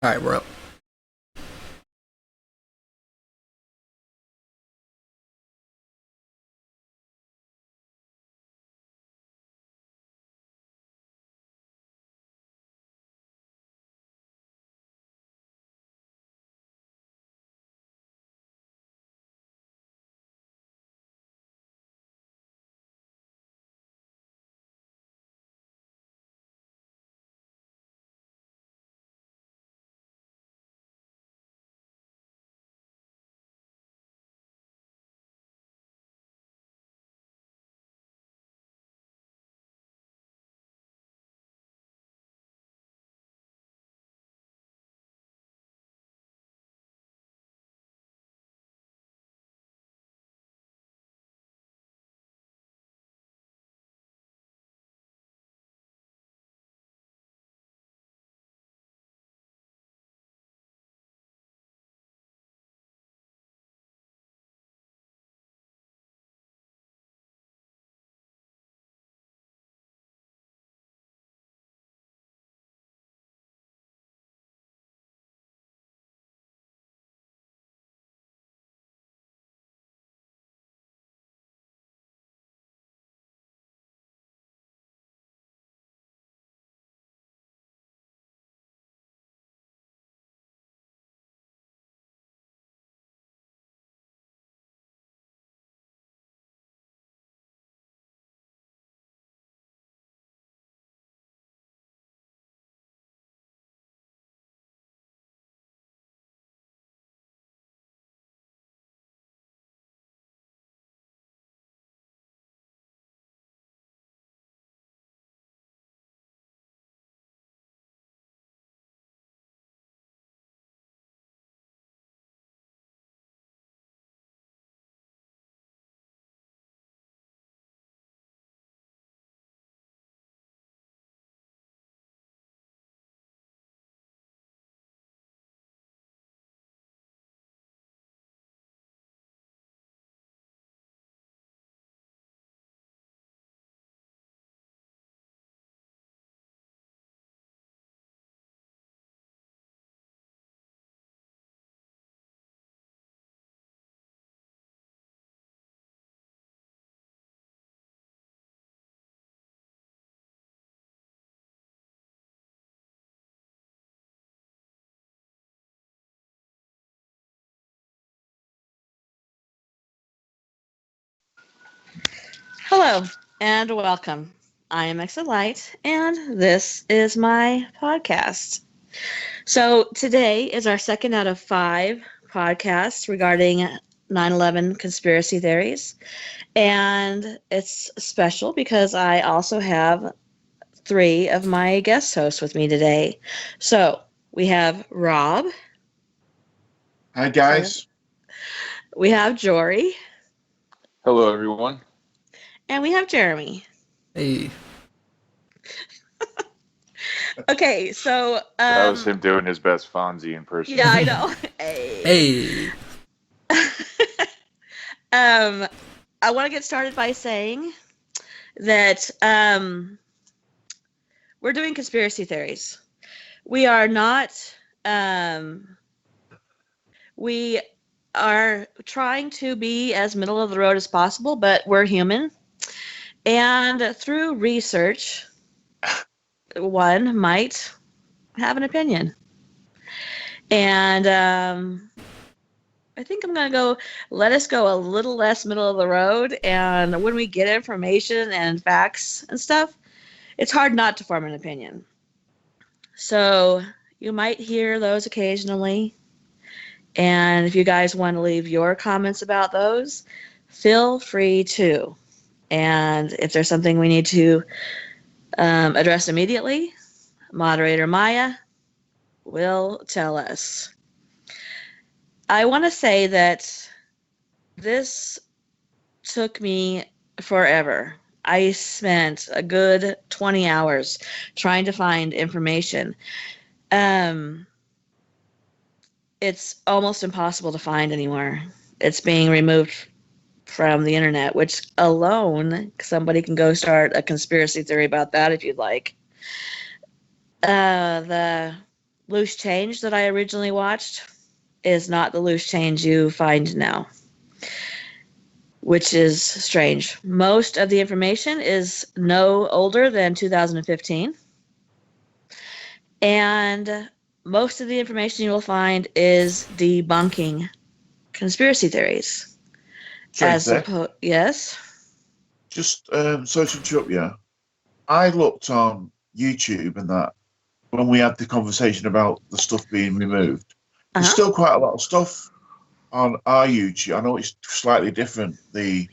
All right, we're up. Hello and welcome. I am Light, and this is my podcast. So today is our second out of 5 podcasts regarding 9/11 conspiracy theories, and it's special because I also have 3 of my guest hosts with me today. So we have Robb. Hi, guys. We have Jory. Hello, everyone. And we have Jeremy. Hey. Okay, so that was him doing his best Fonzie impersonation. Yeah, I know. Hey. I want to get started by saying that we're doing conspiracy theories. We are not. We are trying to be as middle of the road as possible, but we're human. And through research, one might have an opinion. And I think I'm going to let us go a little less middle of the road. And when we get information and facts and stuff, it's hard not to form an opinion. So you might hear those occasionally. And if you guys want to leave your comments about those, feel free to. And if there's something we need to address immediately, moderator Maya will tell us. I want to say that this took me forever. I spent a good 20 hours trying to find information. It's almost impossible to find anymore. It's being removed from the internet, which alone, somebody can go start a conspiracy theory about that if you'd like. The Loose Change that I originally watched is not the Loose Change you find now, which is strange. Most of the information is no older than 2015. And most of the information you will find is debunking conspiracy theories. Yes? Just sorry to interrupt you. I looked on YouTube and that when we had the conversation about the stuff being removed. There's still quite a lot of stuff on our YouTube. I know it's slightly different. There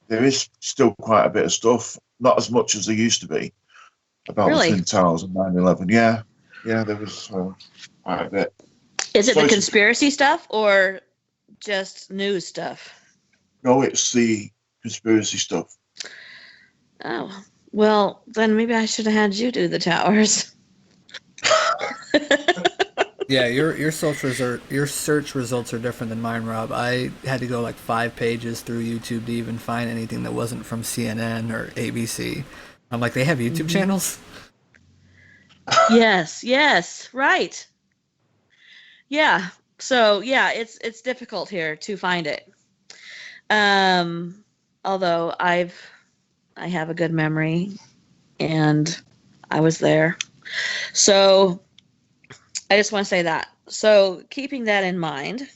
is still quite a bit of stuff, not as much as there used to be, about the Twin Towers and 9/11. Yeah, there was quite a bit. Is it the conspiracy stuff or just news stuff? No, it's the conspiracy stuff. Oh, well, then maybe I should have had you do the towers. Yeah, your search results are different than mine, Rob. I had to go like 5 pages through YouTube to even find anything that wasn't from CNN or ABC. I'm like, they have YouTube channels? Yes, right. Yeah. So yeah, it's difficult here to find it. Although I have a good memory and I was there. So I just want to say that. So keeping that in mind,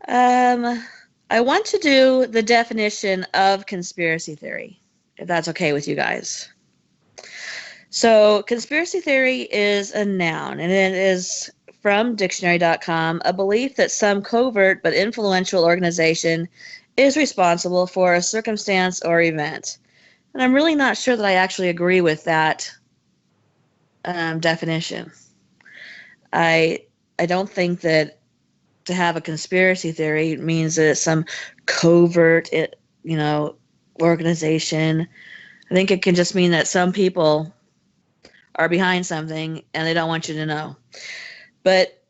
I want to do the definition of conspiracy theory, if that's okay with you guys. So conspiracy theory is a noun, and it is from dictionary.com, a belief that some covert but influential organization is responsible for a circumstance or event. And I'm really not sure that I actually agree with that definition. I don't think that to have a conspiracy theory means that it's some covert, organization. I think it can just mean that some people are behind something and they don't want you to know. But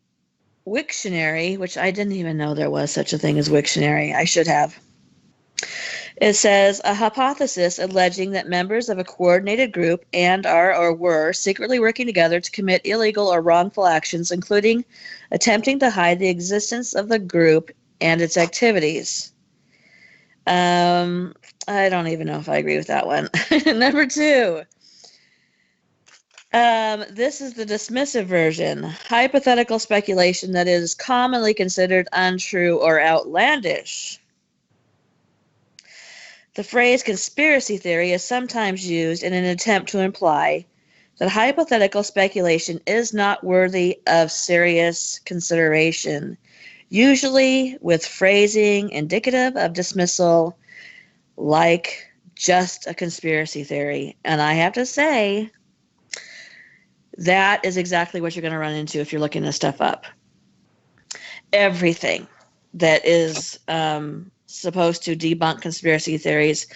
Wiktionary, which I didn't even know there was such a thing as Wiktionary, I should have. It says, a hypothesis alleging that members of a coordinated group and are or were secretly working together to commit illegal or wrongful actions, including attempting to hide the existence of the group and its activities. I don't even know if I agree with that one. Number 2. This is the dismissive version. Hypothetical speculation that is commonly considered untrue or outlandish. The phrase conspiracy theory is sometimes used in an attempt to imply that hypothetical speculation is not worthy of serious consideration, usually with phrasing indicative of dismissal, like just a conspiracy theory. And I have to say, that is exactly what you're going to run into if you're looking this stuff up. Everything that is supposed to debunk conspiracy theories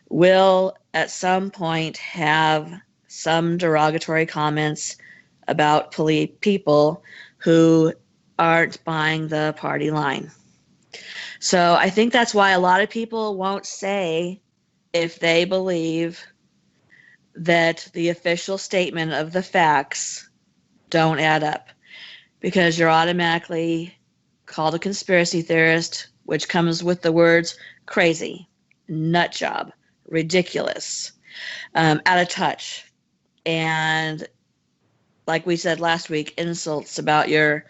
will at some point have some derogatory comments about people who aren't buying the party line. So I think that's why a lot of people won't say if they believe that the official statement of the facts don't add up, because you're automatically called a conspiracy theorist, which comes with the words crazy, nut job, ridiculous, out of touch, and like we said last week, insults about your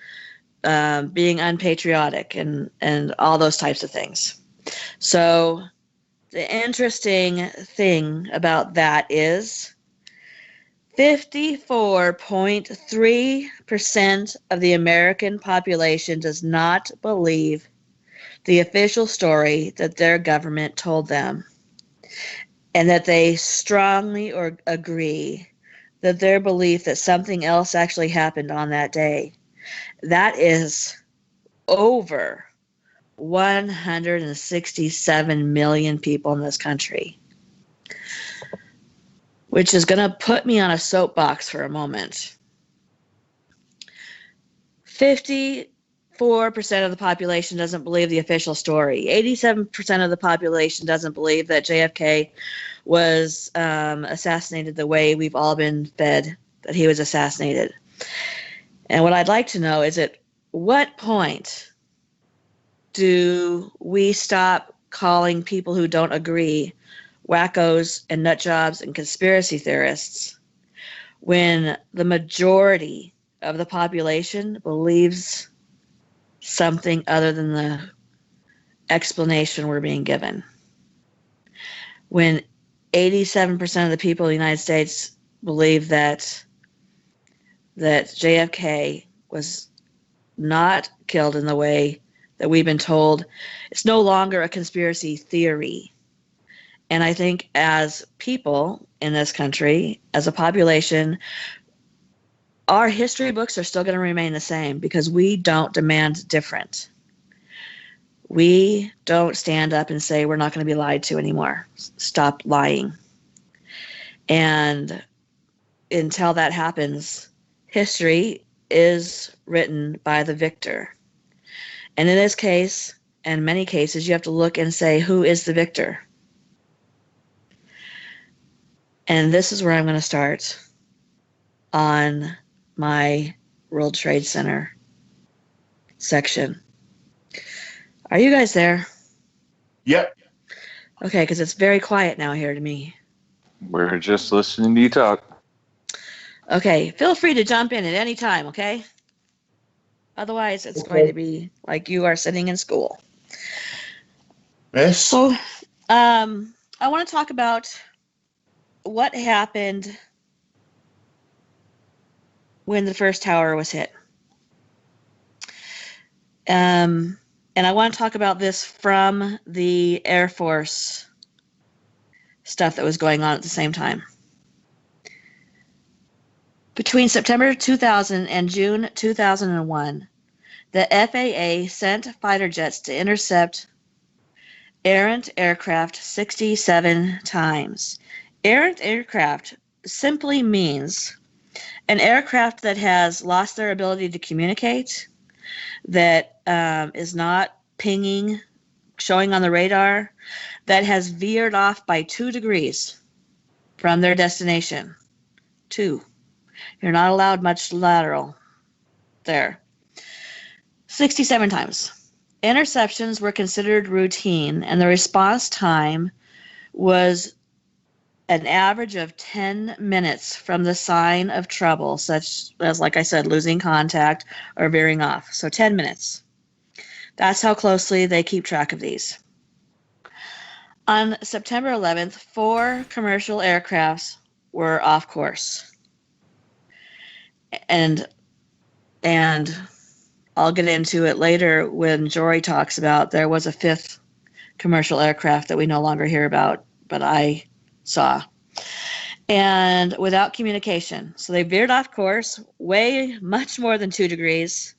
being unpatriotic and all those types of things. So the interesting thing about that is 54.3% of the American population does not believe the official story that their government told them, and that they strongly agree that their belief that something else actually happened on that day. That is over 167 million people in this country, which is going to put me on a soapbox for a moment. 54% of the population doesn't believe the official story. 87% of the population doesn't believe that JFK was assassinated the way we've all been fed that he was assassinated. And what I'd like to know is at what point do we stop calling people who don't agree wackos and nut jobs and conspiracy theorists when the majority of the population believes something other than the explanation we're being given? When 87% of the people in the United States believe that JFK was not killed in the way that we've been told, it's no longer a conspiracy theory. And I think as people in this country, as a population, our history books are still going to remain the same because we don't demand different. We don't stand up and say we're not going to be lied to anymore. Stop lying. And until that happens, history is written by the victor. And in this case, and many cases, you have to look and say, who is the victor? And this is where I'm going to start on my World Trade Center section. Are you guys there? Yep. Okay, because it's very quiet now here to me. We're just listening to you talk. Okay, feel free to jump in at any time, okay? Otherwise, it's going to be like you are sitting in school. Yes. So, I want to talk about what happened when the first tower was hit. And I want to talk about this from the Air Force stuff that was going on at the same time. Between September 2000 and June 2001, the FAA sent fighter jets to intercept errant aircraft 67 times. Errant aircraft simply means an aircraft that has lost their ability to communicate, that is not pinging, showing on the radar, that has veered off by 2 degrees from their destination. 2. You're not allowed much lateral there. 67 times. Interceptions were considered routine, and the response time was an average of 10 minutes from the sign of trouble, such as, like I said, losing contact or veering off. So 10 minutes. That's how closely they keep track of these. On September 11th, 4 commercial aircrafts were off course. And I'll get into it later when Jory talks about there was a 5th commercial aircraft that we no longer hear about, but I saw. And without communication. So they veered off course way much more than 2 degrees.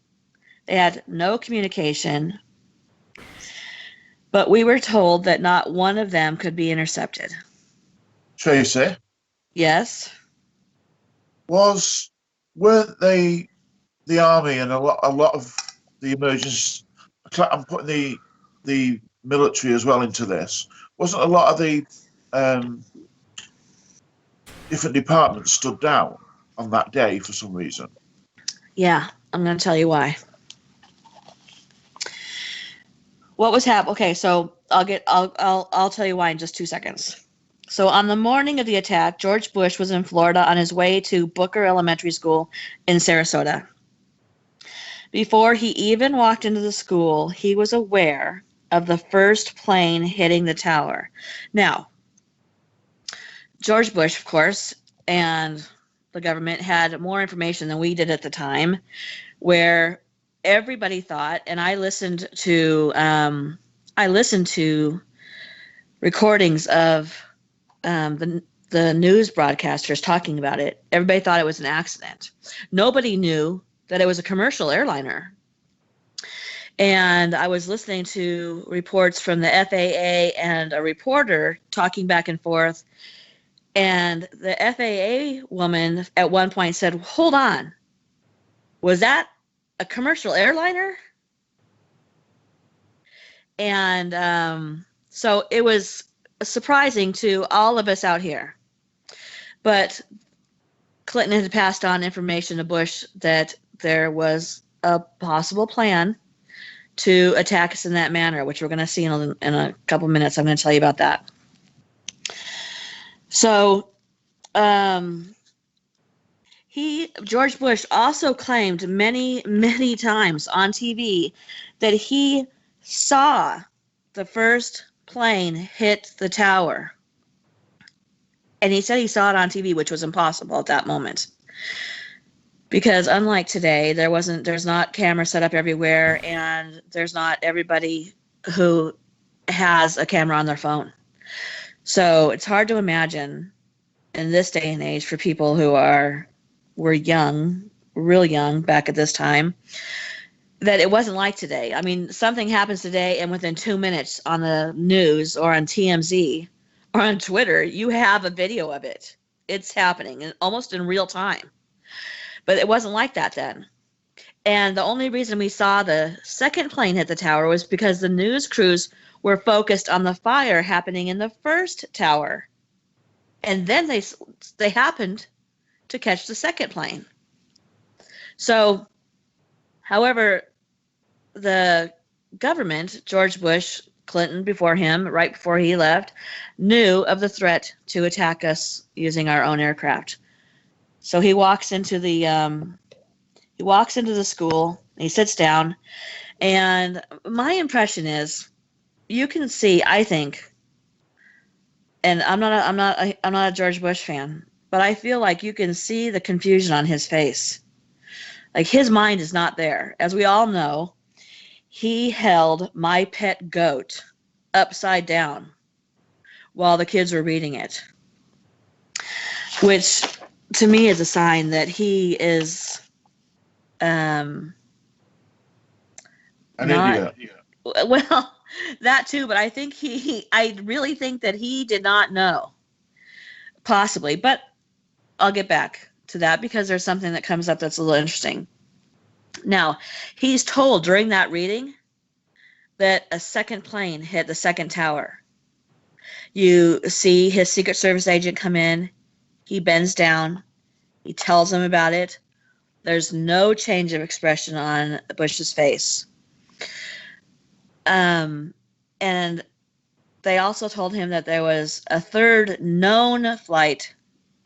They had no communication. But we were told that not one of them could be intercepted. Tracy, Yes? weren't they the army and a lot of the emergency? I'm putting the military as well into this. Wasn't a lot of the different departments stood down on that day for some reason? Yeah, I'm going to tell you why. What was happening? Okay, so I'll tell you why in just 2 seconds. So on the morning of the attack, George Bush was in Florida on his way to Booker Elementary School in Sarasota. Before he even walked into the school, he was aware of the first plane hitting the tower. Now, George Bush, of course, and the government had more information than we did at the time, where everybody thought, and I listened to recordings of the news broadcasters talking about it. Everybody thought it was an accident. Nobody knew that it was a commercial airliner. And I was listening to reports from the FAA and a reporter talking back and forth. And the FAA woman at one point said, "Hold on, was that a commercial airliner?" And so it was surprising to all of us out here. But Clinton had passed on information to Bush that there was a possible plan to attack us in that manner, which we're going to see in a couple minutes. I'm going to tell you about that. So, George Bush also claimed many, many times on TV that he saw the first plane hit the tower. And he said he saw it on TV, which was impossible at that moment. Because unlike today, there's not cameras set up everywhere, and there's not everybody who has a camera on their phone. So it's hard to imagine in this day and age for people who were young, real young back at this time, that it wasn't like today. I mean, something happens today, and within 2 minutes on the news or on TMZ or on Twitter, you have a video of it. It's happening almost in real time. But it wasn't like that then. And the only reason we saw the second plane hit the tower was because the news crews were focused on the fire happening in the first tower. And then they happened to catch the second plane. So, however, the government, George Bush, Clinton before him, right before he left, knew of the threat to attack us using our own aircraft. So he walks into the school, and he sits down, and my impression is, you can see, I think, and I'm not a George Bush fan, but I feel like you can see the confusion on his face. Like, his mind is not there. As we all know, he held My Pet Goat upside down while the kids were reading it, which to me is a sign that he is An not, idiot. well, that too, but I really think that he did not know, possibly, but I'll get back to that because there's something that comes up that's a little interesting. Now, he's told during that reading that a second plane hit the second tower. You see his Secret Service agent come in. He bends down. He tells him about it. There's no change of expression on Bush's face. And they also told him that there was a third known flight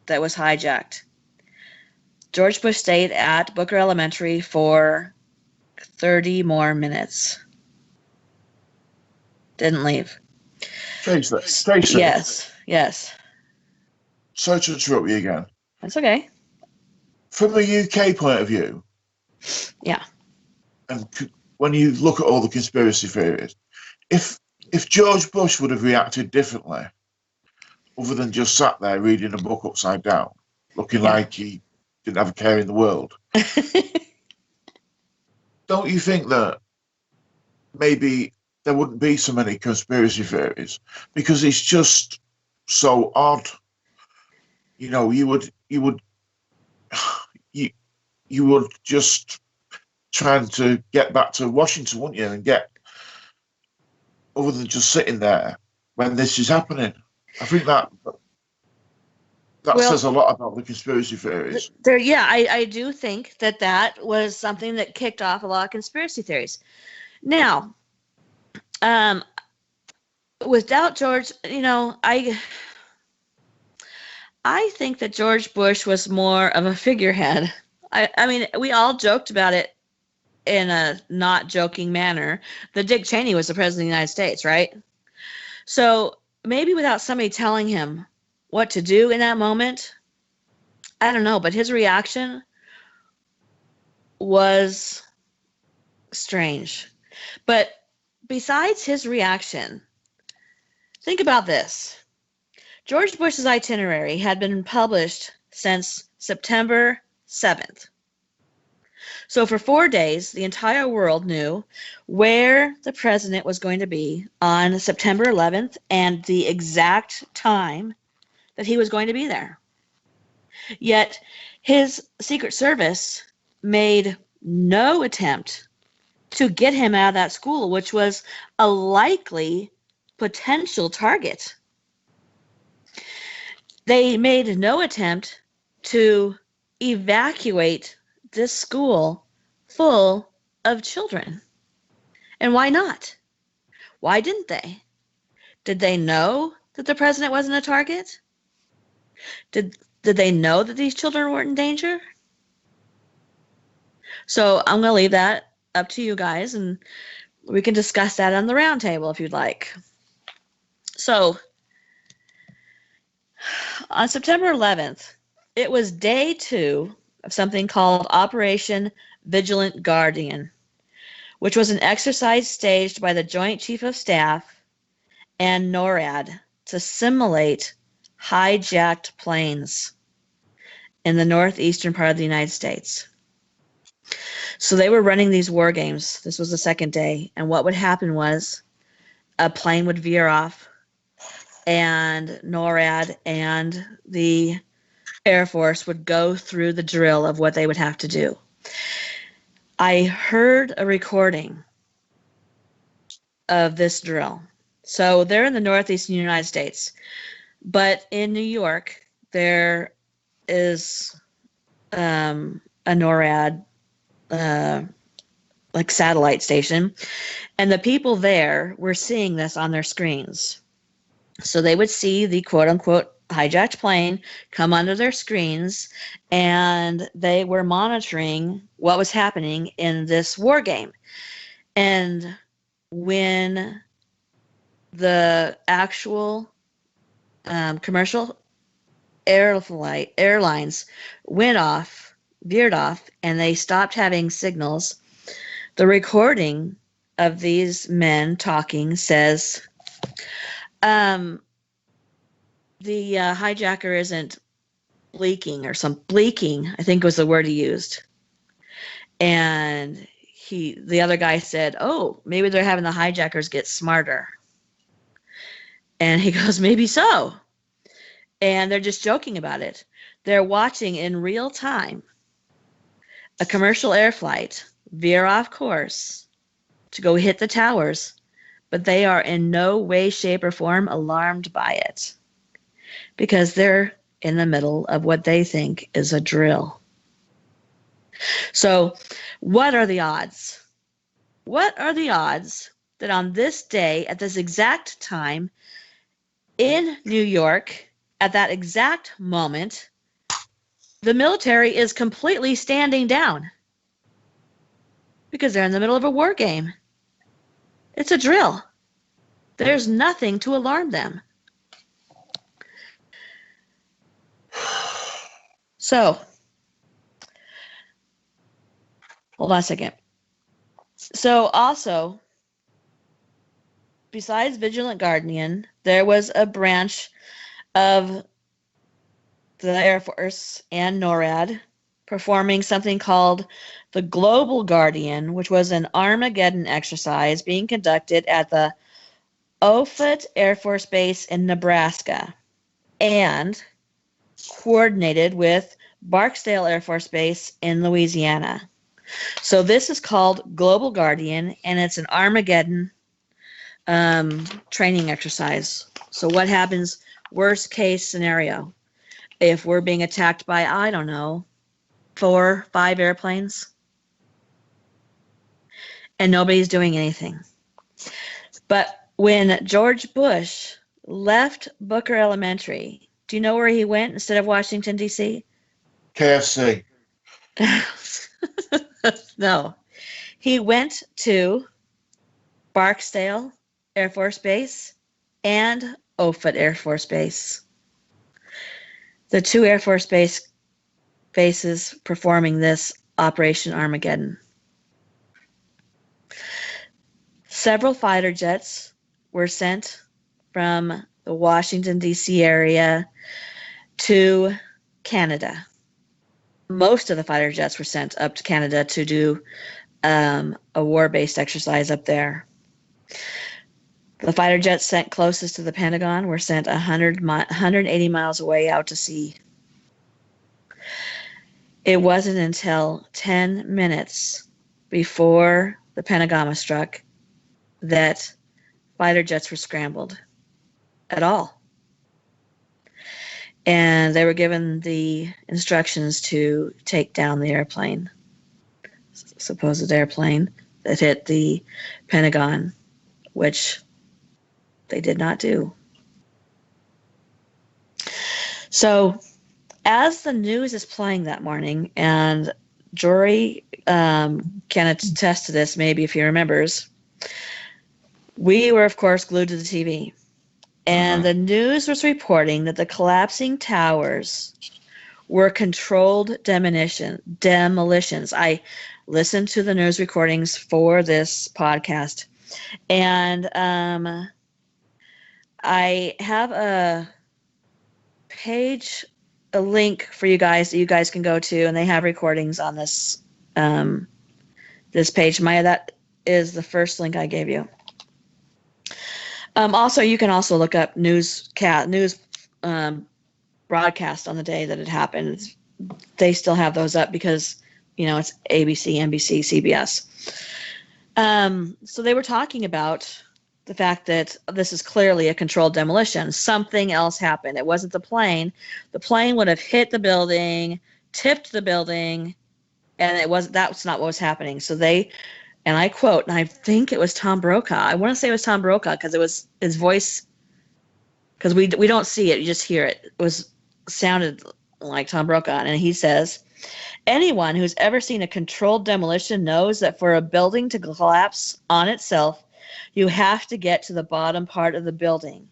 that was hijacked. George Bush stayed at Booker Elementary for 30 more minutes. Didn't leave. Tracy. Yes. Sorry to interrupt you again. That's okay. From a UK point of view, Yeah. and when you look at all the conspiracy theories, if George Bush would have reacted differently, other than just sat there reading a book upside down, looking like he didn't have a care in the world, don't you think that maybe there wouldn't be so many conspiracy theories? Because it's just so odd. You know, you would just trying to get back to Washington, wouldn't you? And get, other than just sitting there when this is happening. I think that says a lot about the conspiracy theories. I do think that was something that kicked off a lot of conspiracy theories. Now, without George, I think that George Bush was more of a figurehead. I mean, we all joked about it in a not joking manner, that Dick Cheney was the president of the United States, right? So maybe without somebody telling him what to do in that moment, I don't know, but his reaction was strange. But besides his reaction, think about this. George Bush's itinerary had been published since September 7th. So for 4 days, the entire world knew where the president was going to be on September 11th and the exact time that he was going to be there. Yet his Secret Service made no attempt to get him out of that school, which was a likely potential target. They made no attempt to evacuate this school full of children. And why not? Why didn't they? Did they know that the president wasn't a target? Did they know that these children weren't in danger? So I'm going to leave that up to you guys, and we can discuss that on the round table if you'd like. So on September 11th, it was day 2 of something called Operation Vigilant Guardian, which was an exercise staged by the Joint Chief of Staff and NORAD to simulate hijacked planes in the northeastern part of the United States. So they were running these war games. This was the second day. And what would happen was a plane would veer off, and NORAD and the Air Force would go through the drill of what they would have to do. I heard a recording of this drill. So they're in the northeastern United States. But in New York, there is a NORAD like satellite station, and the people there were seeing this on their screens. So they would see the quote-unquote hijacked plane come under their screens, and they were monitoring what was happening in this war game. And when the actual commercial airlines veered off, and they stopped having signals, the recording of these men talking says, the hijacker isn't bleaking, I think was the word he used. And the other guy said, oh, maybe they're having the hijackers get smarter. And he goes, maybe so. And they're just joking about it. They're watching in real time a commercial air flight veer off course to go hit the towers, but they are in no way, shape, or form alarmed by it because they're in the middle of what they think is a drill. So what are the odds? What are the odds that on this day, at this exact time, in New York, at that exact moment, the military is completely standing down because they're in the middle of a war game? It's a drill. There's nothing to alarm them. So, hold on a second. So also, besides Vigilant Guardian, there was a branch of the Air Force and NORAD performing something called the Global Guardian, which was an Armageddon exercise being conducted at the Offutt Air Force Base in Nebraska and coordinated with Barksdale Air Force Base in Louisiana. So this is called Global Guardian, and it's an Armageddon training exercise. So what happens, worst case scenario, if we're being attacked by, I don't know, 4, 5 airplanes and nobody's doing anything. But when George Bush left Booker Elementary, do you know where he went instead of Washington, D.C.? KFC. No. He went to Barksdale Air Force Base and Offutt Air Force Base. The 2 Air Force bases performing this Operation Armageddon. Several fighter jets were sent from the Washington, D.C. area to Canada. Most of the fighter jets were sent up to Canada to do a war-based exercise up there. The fighter jets sent closest to the Pentagon were sent 180 miles away out to sea. It wasn't until 10 minutes before the Pentagon was struck that fighter jets were scrambled at all. and they were given the instructions to take down the airplane, supposed airplane that hit the Pentagon, which they did not do. So as the news is playing that morning, and Jory can attest to this, maybe if he remembers, we were, of course, glued to the TV. And the news was reporting that the collapsing towers were controlled demolitions. I listened to the news recordings for this podcast, and I have a page, a link for you guys that you guys can go to, and they have recordings on this this page. Maya, that is the first link I gave you. Also, you can also look up news broadcast on the day that it happened. They still have those up because, it's ABC, NBC, CBS. So they were talking about the fact that this is clearly a controlled demolition. Something else happened. It wasn't the plane. The plane would have hit the building, tipped the building, and that's not what was happening. So they, and I quote, and I think it was Tom Brokaw. I want to say it was Tom Brokaw because it was his voice, because we don't see it, you just hear it. It sounded like Tom Brokaw, and he says, anyone who's ever seen a controlled demolition knows that for a building to collapse on itself, you have to get to the bottom part of the building.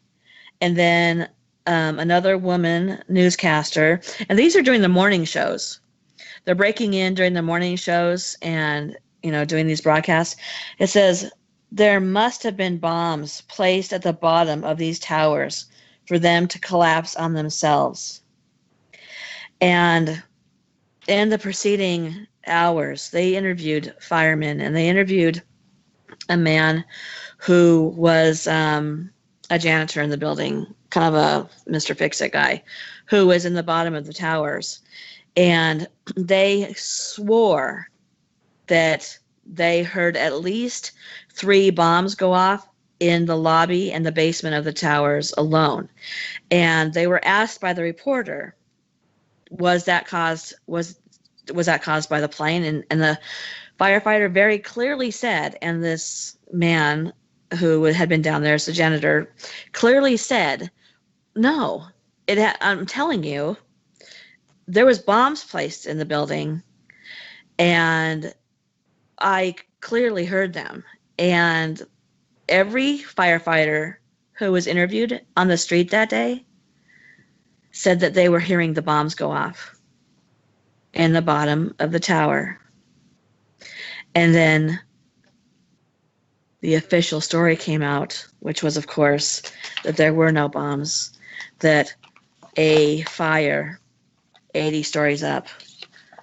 And then another woman newscaster, and these are during the morning shows. They're breaking in during the morning shows and doing these broadcasts. It says there must have been bombs placed at the bottom of these towers for them to collapse on themselves. And in the preceding hours, they interviewed firemen, and they interviewed a man who was a janitor in the building, kind of a Mr. Fix-It guy, who was in the bottom of the towers. And they swore that they heard at least 3 bombs go off in the lobby and the basement of the towers alone. And they were asked by the reporter, was that caused by the plane? And the firefighter very clearly said, and this man who had been down there as the janitor clearly said, no, I'm telling you, there was bombs placed in the building, and I clearly heard them. And every firefighter who was interviewed on the street that day said that they were hearing the bombs go off in the bottom of the tower. And then the official story came out, which was, of course, that there were no bombs, that a fire 80 stories up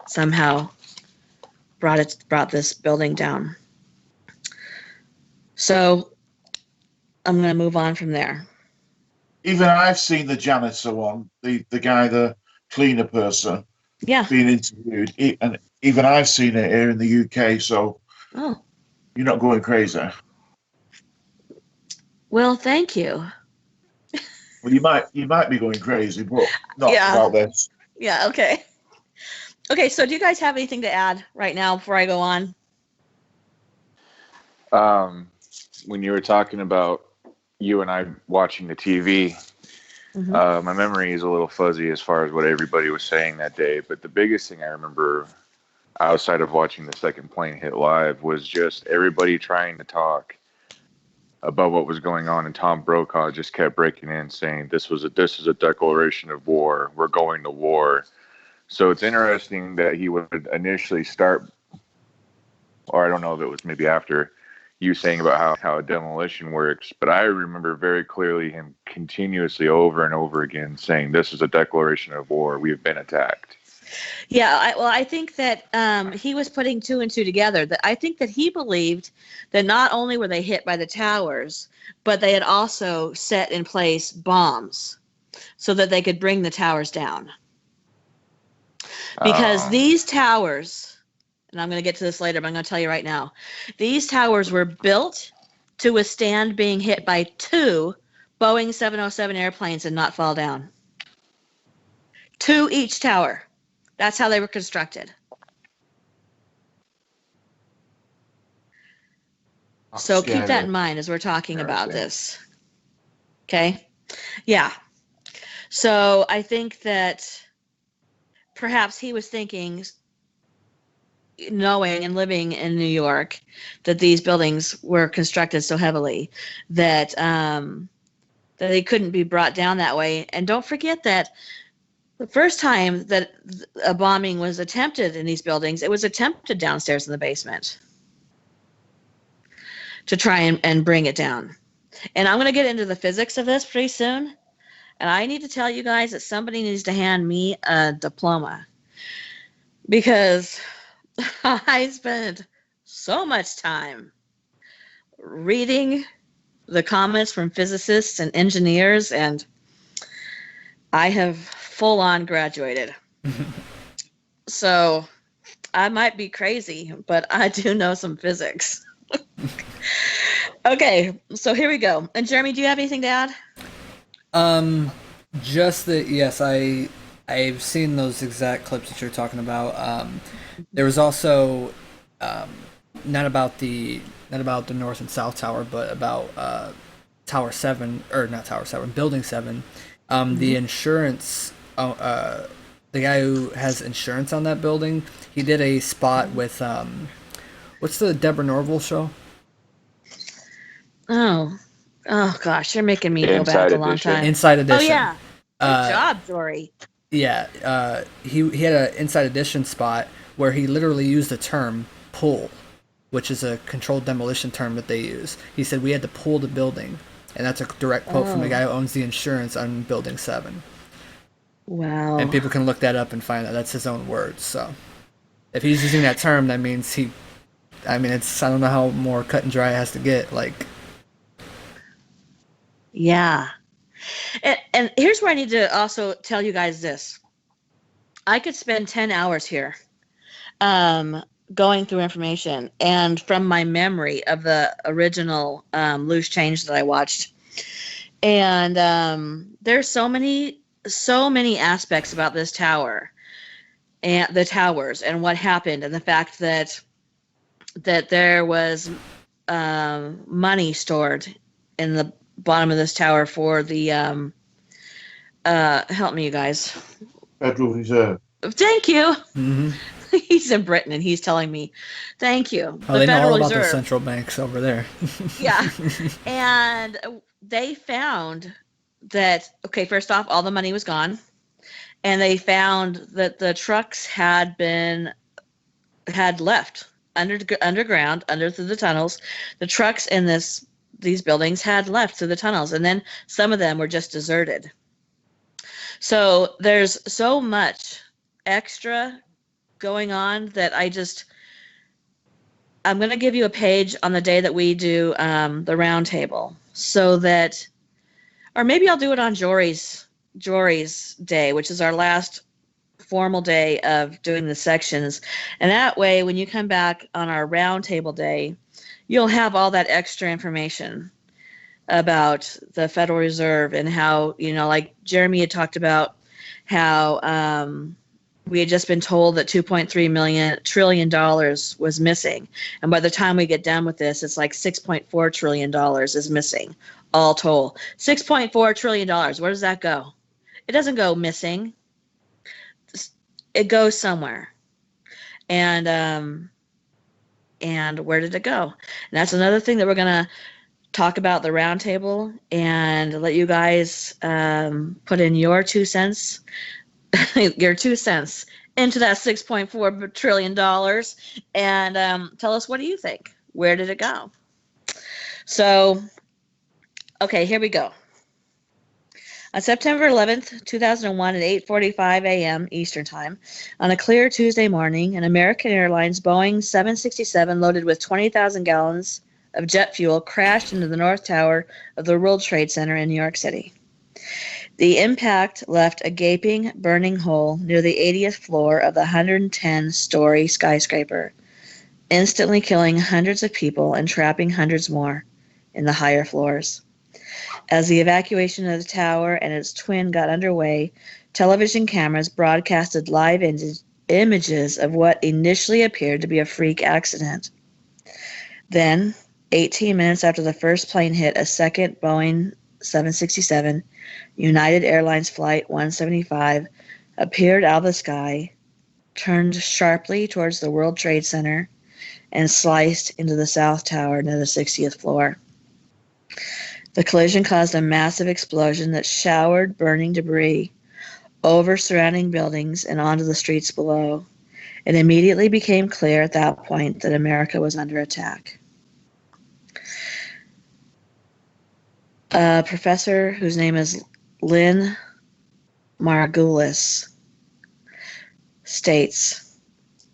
somehow brought this building down. So I'm going to move on from there. Even I've seen the janitor one, the guy, the cleaner person, being interviewed, and even I've seen it here in the UK. So you're not going crazy. Well, thank you. Well, you might be going crazy, but not about this. Yeah. Okay. Okay. So, do you guys have anything to add right now before I go on? When you were talking about you and I watching the TV, my memory is a little fuzzy as far as what everybody was saying that day. But the biggest thing I remember outside of watching the second plane hit live was just everybody trying to talk about what was going on, and Tom Brokaw just kept breaking in saying this is a declaration of war. We're going to war. So it's interesting that he would initially start, or I don't know if it was maybe after you saying about how a demolition works, but I remember very clearly him continuously over and over again saying this is a declaration of war. We have been attacked. Yeah, I think that he was putting 2 and 2 together. That I think that he believed that not only were they hit by the towers, but they had also set in place bombs so that they could bring the towers down. Because these towers, and I'm going to get to this later, but I'm going to tell you right now, these towers were built to withstand being hit by 2 Boeing 707 airplanes and not fall down. 2 each tower. That's how they were constructed. So keep that in mind as we're talking about this. Okay? Yeah. So I think that perhaps he was thinking, knowing and living in New York, that these buildings were constructed so heavily that that they couldn't be brought down that way. And don't forget that the first time that a bombing was attempted in these buildings, it was attempted downstairs in the basement to try and bring it down. And I'm going to get into the physics of this pretty soon. And I need to tell you guys that somebody needs to hand me a diploma, because I spent so much time reading the comments from physicists and engineers, and I have full on graduated. So I might be crazy, but I do know some physics. Okay, so here we go. And Jeremy, do you have anything to add? Just that, yes, I've seen those exact clips that you're talking about. There was also not about the North and South Tower, but about Tower 7, or not Tower 7, Building 7. The insurance, the guy who has insurance on that building, he did a spot with what's the Deborah Norville show? Oh gosh, you're making me go back a long time. Inside Edition. Oh yeah, good job, Jory. Yeah, he had an Inside Edition spot where he literally used the term pull, which is a controlled demolition term that they use. He said we had to pull the building, and that's a direct quote from the guy who owns the insurance on Building 7. Wow. And people can look that up and find that that's his own words. So if he's using that term, that means I don't know how more cut and dry it has to get. Like, yeah. And here's where I need to also tell you guys this. I could spend 10 hours here going through information, and from my memory of the original Loose Change that I watched. And there's so many aspects about this tower and the towers and what happened, and the fact that there was money stored in the bottom of this tower for the help me, you guys. Federal Reserve. Thank you. mm-hmm. He's in Britain and he's telling me, thank you. Oh, they know Federal all about Reserve. the central banks over there. Yeah. And they found that, okay, first off, all the money was gone. And they found that the trucks had left underground, under through the tunnels. The trucks in these buildings had left through the tunnels, and then some of them were just deserted. So there's so much extra going on that I'm going to give you a page on the day that we do the round table, so that, or maybe I'll do it on Jory's day, which is our last formal day of doing the sections. And that way, when you come back on our round table day, you'll have all that extra information about the Federal Reserve and how, like Jeremy had talked about how we had just been told that $2.3 trillion was missing. And by the time we get done with this, it's like $6.4 trillion is missing, all told. $6.4 trillion, where does that go? It doesn't go missing. It goes somewhere. And where did it go? And that's another thing that we're going to talk about the round table, and let you guys put in your 2 cents, your 2 cents into that $6.4 trillion, and tell us, what do you think? Where did it go? So, okay, here we go. On September 11th, 2001 at 8:45 a.m. Eastern Time, on a clear Tuesday morning, an American Airlines Boeing 767 loaded with 20,000 gallons of jet fuel crashed into the North Tower of the World Trade Center in New York City. The impact left a gaping, burning hole near the 80th floor of the 110-story skyscraper, instantly killing hundreds of people and trapping hundreds more in the higher floors. As the evacuation of the tower and its twin got underway, television cameras broadcasted live images of what initially appeared to be a freak accident. Then, 18 minutes after the first plane hit, a second Boeing 767, United Airlines Flight 175, appeared out of the sky, turned sharply towards the World Trade Center, and sliced into the South Tower near the 60th floor. The collision caused a massive explosion that showered burning debris over surrounding buildings and onto the streets below. It immediately became clear at that point that America was under attack. A professor whose name is Lynn Margulis states,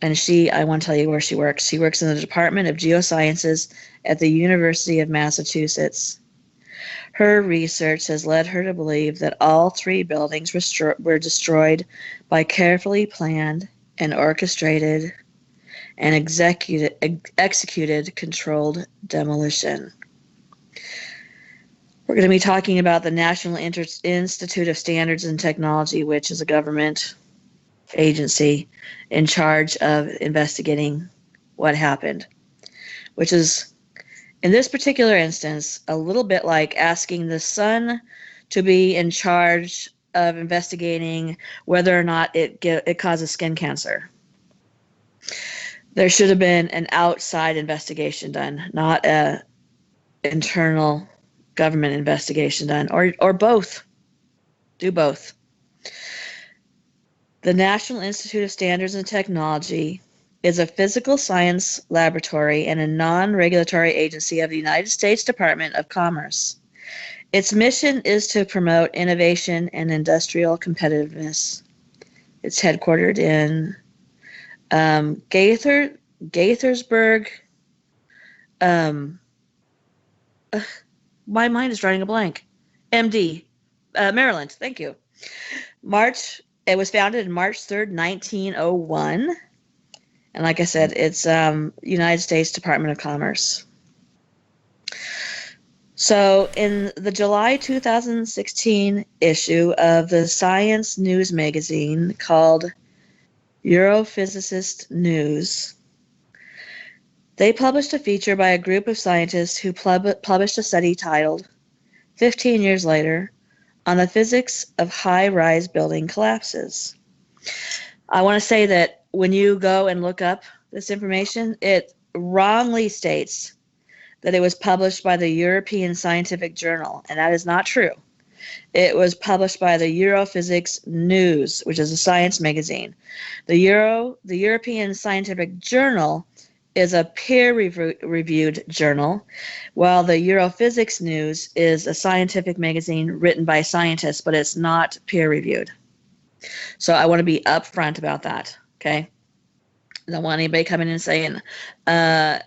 and I want to tell you where she works. She works in the Department of Geosciences at the University of Massachusetts. Her research has led her to believe that all three buildings were destroyed by carefully planned and orchestrated and executed controlled demolition. We're going to be talking about the National Institute of Standards and Technology, which is a government agency in charge of investigating what happened, which is, in this particular instance, a little bit like asking the sun to be in charge of investigating whether or not it causes skin cancer. There should have been an outside investigation done, not an internal government investigation done, or both. Do both. The National Institute of Standards and Technology is a physical science laboratory and a non-regulatory agency of the United States Department of Commerce. Its mission is to promote innovation and industrial competitiveness. It's headquartered in Gaithersburg. My mind is drawing a blank. MD, Maryland. Thank you. It was founded in March 3rd, 1901. And like I said, it's United States Department of Commerce. So in the July 2016 issue of the Science News magazine called Europhysicist News, they published a feature by a group of scientists who published a study titled 15 Years Later on the Physics of High-Rise Building Collapses. I want to say that when you go and look up this information, it wrongly states that it was published by the European Scientific Journal, and that is not true. It was published by the Europhysics News, which is a science magazine. The European Scientific Journal is a peer-reviewed journal, while the Europhysics News is a scientific magazine written by scientists, but it's not peer-reviewed. So I want to be upfront about that, okay? I don't want anybody coming in and saying they're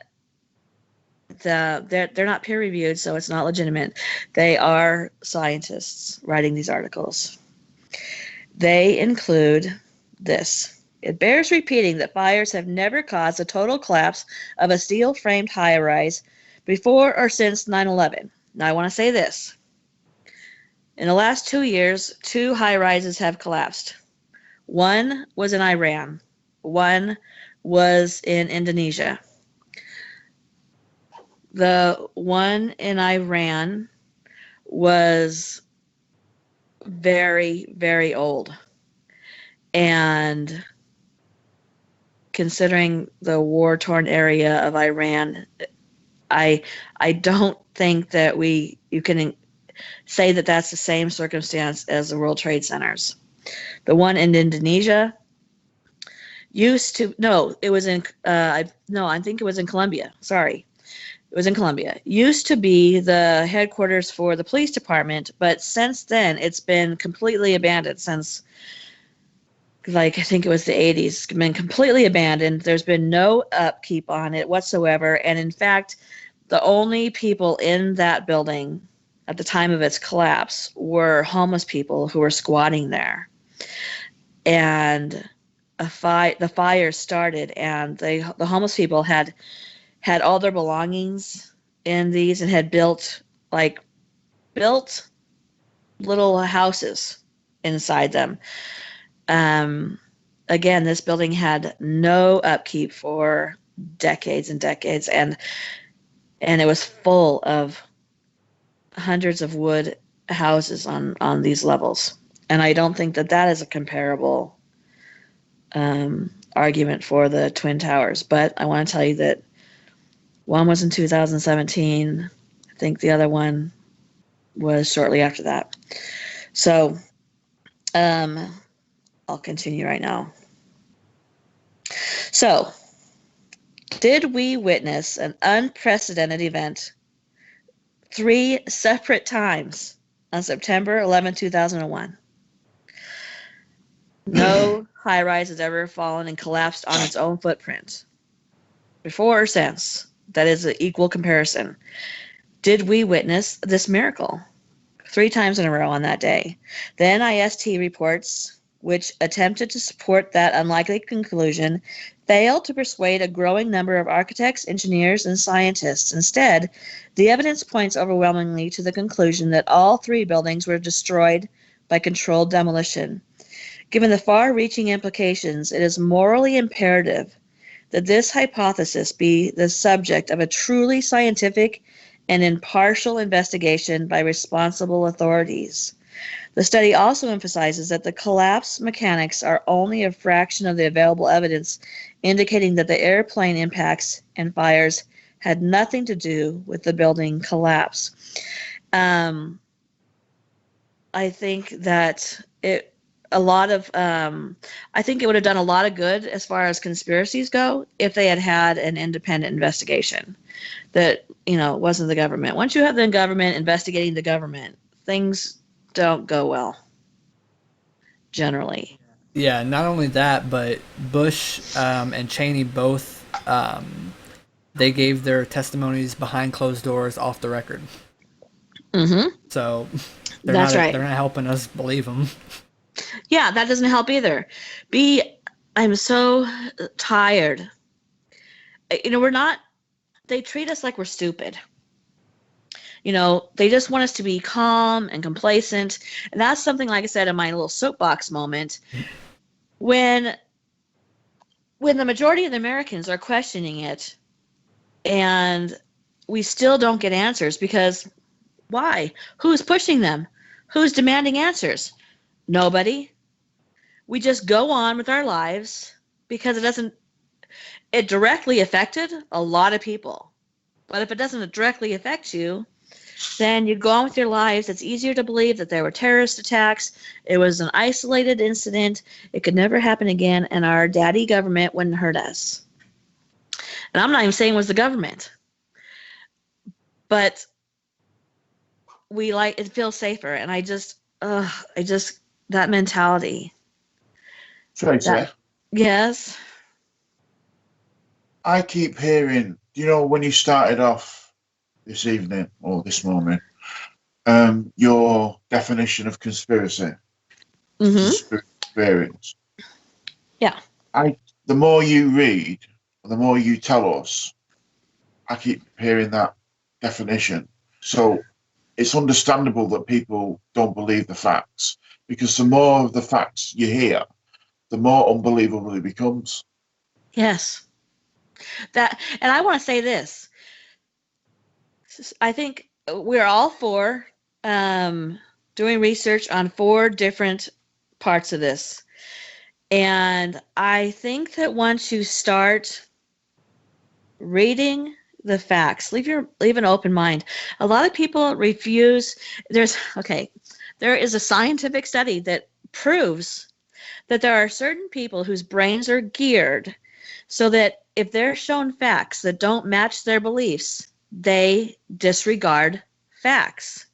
not peer-reviewed, so it's not legitimate. They are scientists writing these articles. They include this. It bears repeating that fires have never caused a total collapse of a steel-framed high-rise before or since 9/11. Now, I want to say this. In the last 2 years, 2 high-rises have collapsed. One was in Iran. One was in Indonesia. The one in Iran was very, very old. And considering the war-torn area of Iran, I don't think that you can say that that's the same circumstance as the World Trade Centers. The one in Indonesia I think it was in Colombia. Sorry. It was in Colombia. Used to be the headquarters for the police department, but since then it's been completely abandoned since, I think it was the 80s. It's been completely abandoned. There's been no upkeep on it whatsoever. And in fact, the only people in that building at the time of its collapse were homeless people who were squatting there. And the fire started, and the homeless people had all their belongings in these and had built built little houses inside them. Again, this building had no upkeep for decades and decades, and it was full of hundreds of wood houses on these levels. And I don't think that is a comparable argument for the Twin Towers. But I want to tell you that one was in 2017. I think the other one was shortly after that. So I'll continue right now. So, did we witness an unprecedented event 3 separate times on September 11, 2001? No high-rise has ever fallen and collapsed on its own footprint, before or since. That is an equal comparison. Did we witness this miracle 3 times in a row on that day? The NIST reports, which attempted to support that unlikely conclusion, failed to persuade a growing number of architects, engineers, and scientists. Instead, the evidence points overwhelmingly to the conclusion that all 3 buildings were destroyed by controlled demolition. Given the far-reaching implications, it is morally imperative that this hypothesis be the subject of a truly scientific and impartial investigation by responsible authorities. The study also emphasizes that the collapse mechanics are only a fraction of the available evidence, indicating that the airplane impacts and fires had nothing to do with the building collapse. I think that I think it would have done a lot of good as far as conspiracies go if they had an independent investigation that, wasn't the government. Once you have the government investigating the government, things don't go well, generally. Yeah, not only that, but Bush and Cheney both, they gave their testimonies behind closed doors off the record. Mm-hmm. So That's right. They're not helping us believe them. Yeah, that doesn't help either. I'm so tired. They treat us like we're stupid. They just want us to be calm and complacent. And that's something, like I said, in my little soapbox moment, when the majority of the Americans are questioning it and we still don't get answers, because why? Who's pushing them? Who's demanding answers? Nobody. We just go on with our lives because it directly affected a lot of people. But if it doesn't directly affect you, then you go on with your lives. It's easier to believe that there were terrorist attacks. It was an isolated incident. It could never happen again, and our daddy government wouldn't hurt us. And I'm not even saying it was the government. But it feels safer, and that mentality. Tracy, yes. I keep hearing, when you started off this evening or this morning, your definition of conspiracy. Mm-hmm. Experience. Yeah. The more you read, the more you tell us, I keep hearing that definition. So it's understandable that people don't believe the facts, because the more of the facts you hear, the more unbelievable it becomes. Yes. And I want to say this. I think we're all for doing research on 4 different parts of this. And I think that once you start reading the facts, leave an open mind. A lot of people refuse. There is a scientific study that proves that there are certain people whose brains are geared so that if they're shown facts that don't match their beliefs, they disregard facts.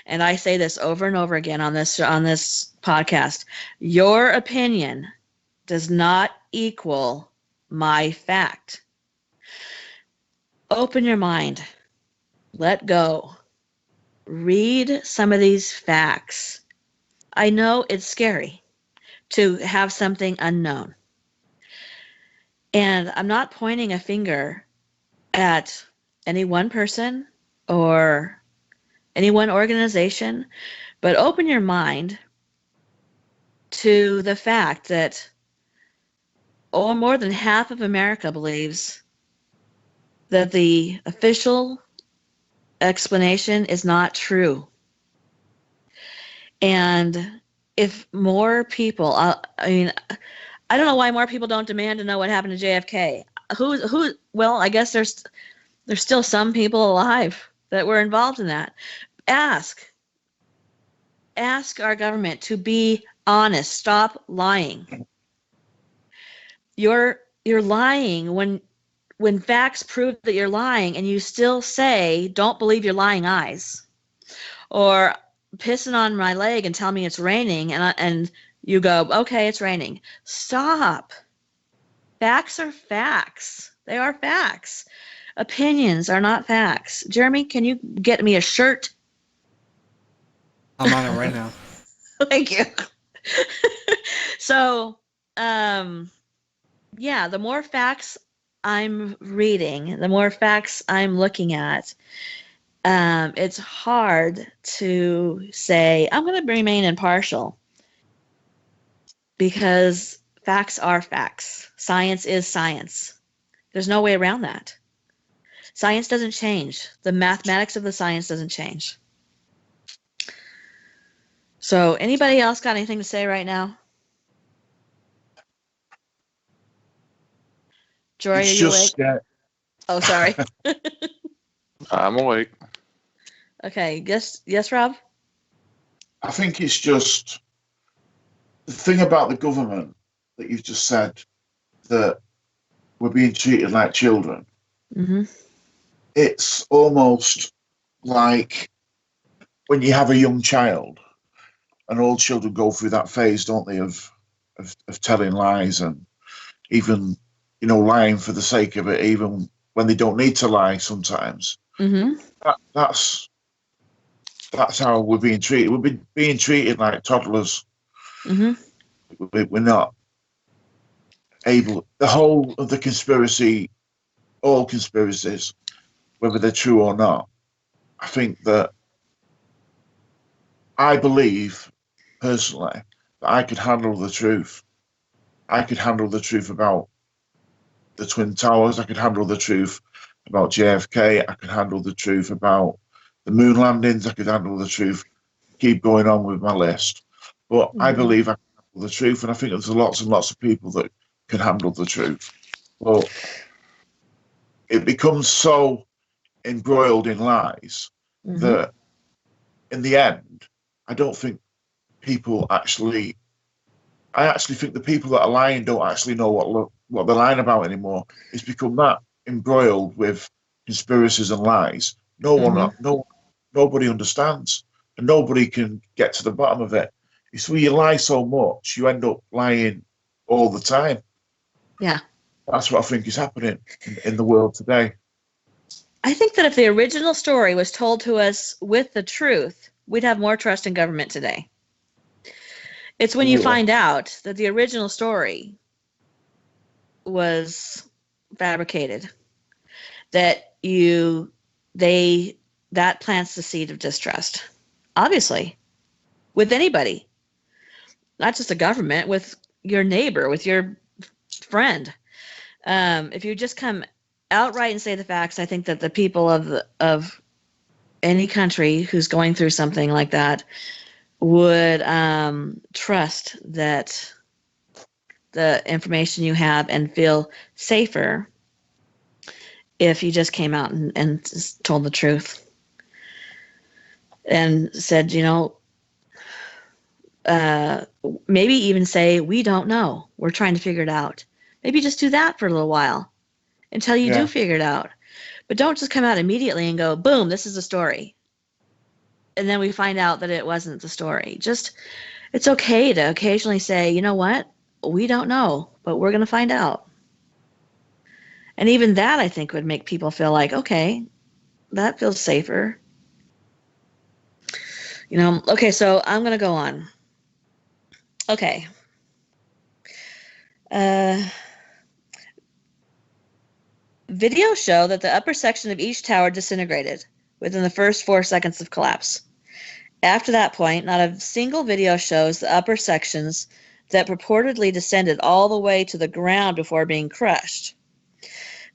And I say this over and over again on this podcast. Your opinion does not equal my fact. Open your mind. Let go. Read some of these facts. I know it's scary to have something unknown. And I'm not pointing a finger at any one person or any one organization, but open your mind to the fact that more than half of America believes that the official explanation is not true. And if more people, I mean, I don't know why more people don't demand to know what happened to JFK. Well, I guess there's still some people alive that were involved in that. Ask our government to be honest. Stop lying. You're lying when facts prove that you're lying, and you still say, "Don't believe your lying eyes," or pissing on my leg and tell me it's raining, and you go, "Okay, it's raining." Stop. Facts are facts. They are facts. Opinions are not facts. Jeremy, can you get me a shirt? I'm on it right now. Thank you. So, yeah, the more facts I'm reading, the more facts I'm looking at, it's hard to say, I'm going to remain impartial, because facts are facts. Science is science. There's no way around that. Science doesn't change. The mathematics of the science doesn't change. So, anybody else got anything to say right now? Jory, It's are you just, awake? Oh, sorry. I'm awake. Okay. Yes, Rob? I think it's just the thing about the government that you've just said, that we're being treated like children. Mm-hmm. It's almost like when you have a young child, and all children go through that phase, don't they, of telling lies, and even, lying for the sake of it, even when they don't need to lie sometimes. Mm-hmm. That's how we're being treated. We're being treated like toddlers. Mm-hmm. We're not able. The whole of the conspiracy, all conspiracies, whether they're true or not, I think that I believe personally that I could handle the truth. I could handle the truth about the Twin Towers. I could handle the truth about JFK. I could handle the truth about the moon landings. I could handle the truth. Keep going on with my list. But I believe I can handle the truth, and I think there's lots and lots of people that can handle the truth. But it becomes so embroiled in lies that in the end, I don't think people actually. I actually think the people that are lying don't actually know what they're lying about anymore. It's become that embroiled with conspiracies and lies. Nobody understands, and nobody can get to the bottom of it. It's where you lie so much, you end up lying all the time. Yeah. That's what I think is happening in the world today. I think that if the original story was told to us with the truth, we'd have more trust in government today. It's when you find out that the original story was fabricated that that plants the seed of distrust. Obviously, with anybody, not just the government, with your neighbor, with your friend. If you just come outright and say the facts, I think that the people of any country who's going through something like that would trust that the information you have and feel safer if you just came out and just told the truth and said, maybe even say, we don't know. We're trying to figure it out. Maybe just do that for a little while until you do figure it out. But don't just come out immediately and go, boom, this is the story. And then we find out that it wasn't the story. It's okay to occasionally say, you know what? We don't know, but we're going to find out. And even that, I think, would make people feel like, okay, that feels safer. Okay, so I'm going to go on. Okay. Videos show that the upper section of each tower disintegrated. within the first 4 seconds of collapse. After that point, not a single video shows the upper sections that purportedly descended all the way to the ground before being crushed.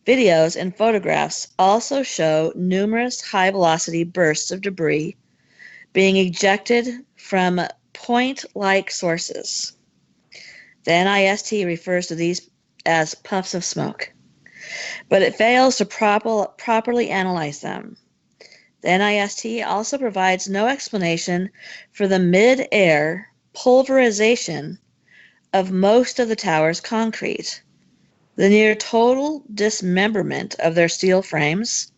Videos and photographs also show numerous high-velocity bursts of debris being ejected from point-like sources. The NIST refers to these as puffs of smoke, but it fails to properly analyze them. The NIST also provides no explanation for the mid-air pulverization of most of the tower's concrete, the near total dismemberment of their steel frames,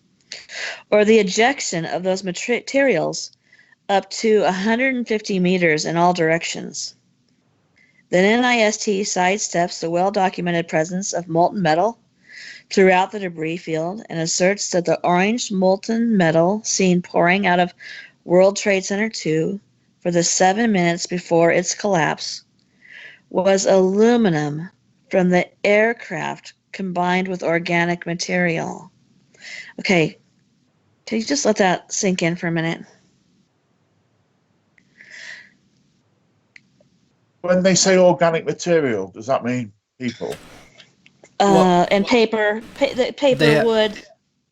or the ejection of those materials up to 150 meters in all directions. The NIST sidesteps the well-documented presence of molten metal throughout the debris field and asserts that the orange molten metal seen pouring out of World Trade Center 2 for the 7 minutes before its collapse was aluminum from the aircraft combined with organic material. Okay, can you just let that sink in for a minute? When they say organic material, does that mean people? And paper, wood.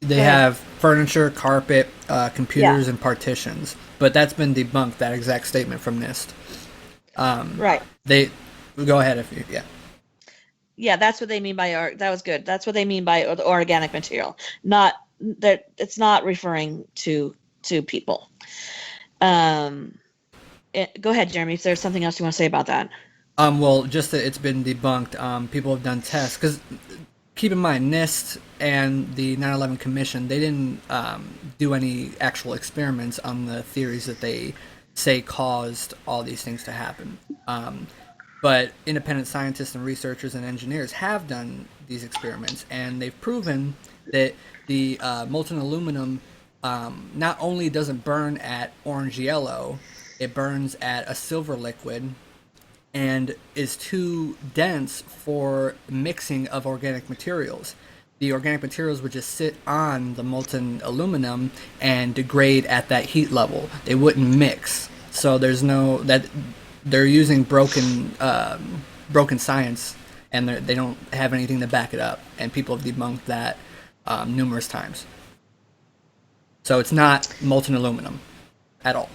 They have furniture, carpet, computers, and partitions. But that's been debunked, that exact statement from NIST. Right. They go ahead if you, yeah. Yeah, that's what they mean by that was good. That's what they mean by the organic material. Not that it's not referring to people. Go ahead, Jeremy, if there's something else you want to say about that. Well, just that it's been debunked. People have done tests because keep in mind NIST and the 9/11 Commission, they didn't do any actual experiments on the theories that they say caused all these things to happen. But independent scientists and researchers and engineers have done these experiments, and they've proven that the molten aluminum not only doesn't burn at orange yellow, it burns at a silver liquid and is too dense for mixing of organic materials. The organic materials would just sit on the molten aluminum and degrade at that heat level. They wouldn't mix. So there's no that they're using broken science, and they don't have anything to back it up. And people have debunked that numerous times. So it's not molten aluminum at all.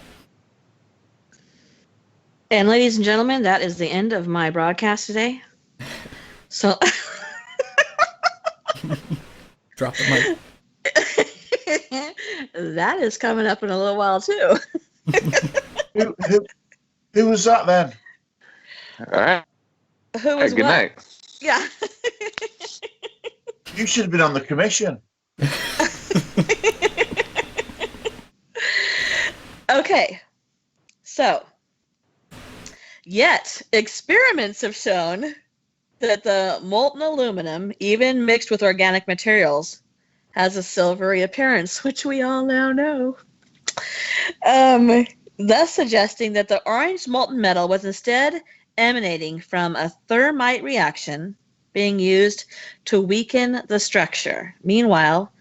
And ladies and gentlemen, that is the end of my broadcast today. So Drop the mic. that is coming up in a little while too. Who was that then? All right. Who was Good what? night. Yeah. You should have been on the commission. Okay. So, yet experiments have shown that the molten aluminum, even mixed with organic materials, has a silvery appearance, which we all now know. Thus suggesting that the orange molten metal was instead emanating from a thermite reaction being used to weaken the structure. Meanwhile,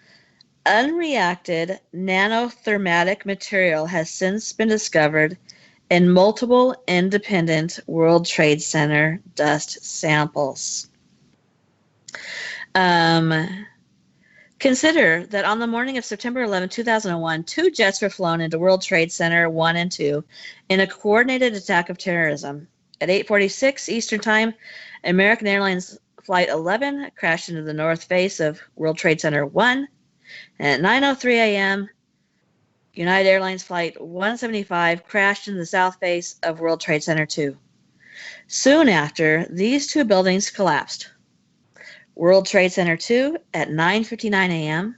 unreacted nanothermatic material has since been discovered in multiple independent World Trade Center dust samples. Consider that on the morning of September 11, 2001, 2 jets were flown into World Trade Center 1 and 2 in a coordinated attack of terrorism. At 8:46 Eastern Time, American Airlines Flight 11 crashed into the north face of World Trade Center 1. And at 9:03 a.m., United Airlines Flight 175 crashed into the south face of World Trade Center 2. Soon after, these 2 buildings collapsed. World Trade Center 2 at 9:59 a.m.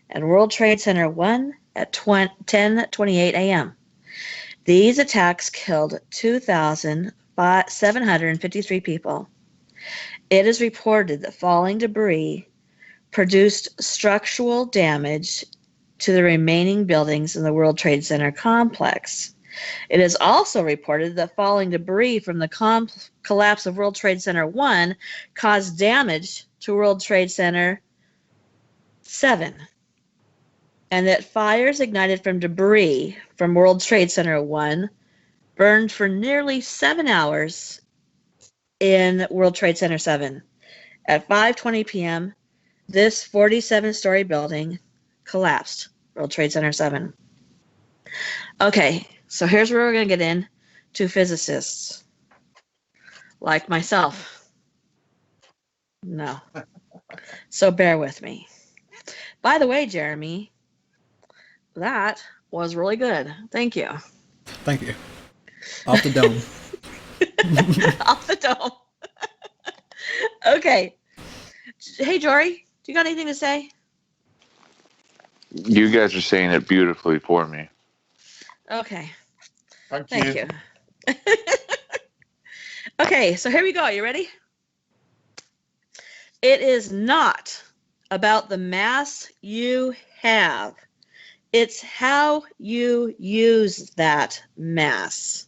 and World Trade Center 1 at 10:28 a.m. These attacks killed 2,753 people. It is reported that falling debris produced structural damage to the remaining buildings in the World Trade Center complex. It is also reported that falling debris from the collapse of World Trade Center 1 caused damage to World Trade Center 7. and that fires ignited from debris from World Trade Center 1 burned for nearly 7 hours in World Trade Center 7. At 5:20 p.m., this 47-story building collapsed, World Trade Center 7. Okay, so here's where we're going to get in to physicists like myself. No. So bear with me. By the way, Jeremy, that was really good. Thank you. Thank you. Off the dome. Off the dome. Okay. Hey, Jory, do you got anything to say? You guys are saying it beautifully for me. Okay. Thank you. Okay, so here we go. You ready? It is not about the mass you have. It's how you use that mass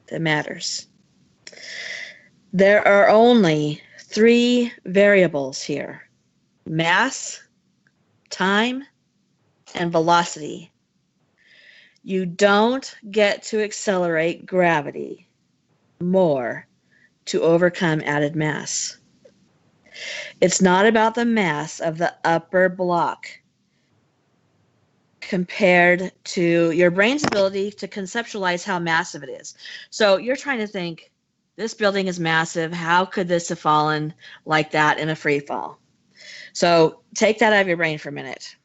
that matters. There are only 3 variables here: mass, time, and velocity. You don't get to accelerate gravity more to overcome added mass. It's not about the mass of the upper block compared to your brain's ability to conceptualize how massive it is. So you're trying to think, this building is massive. How could this have fallen like that in a free fall? So take that out of your brain for a minute.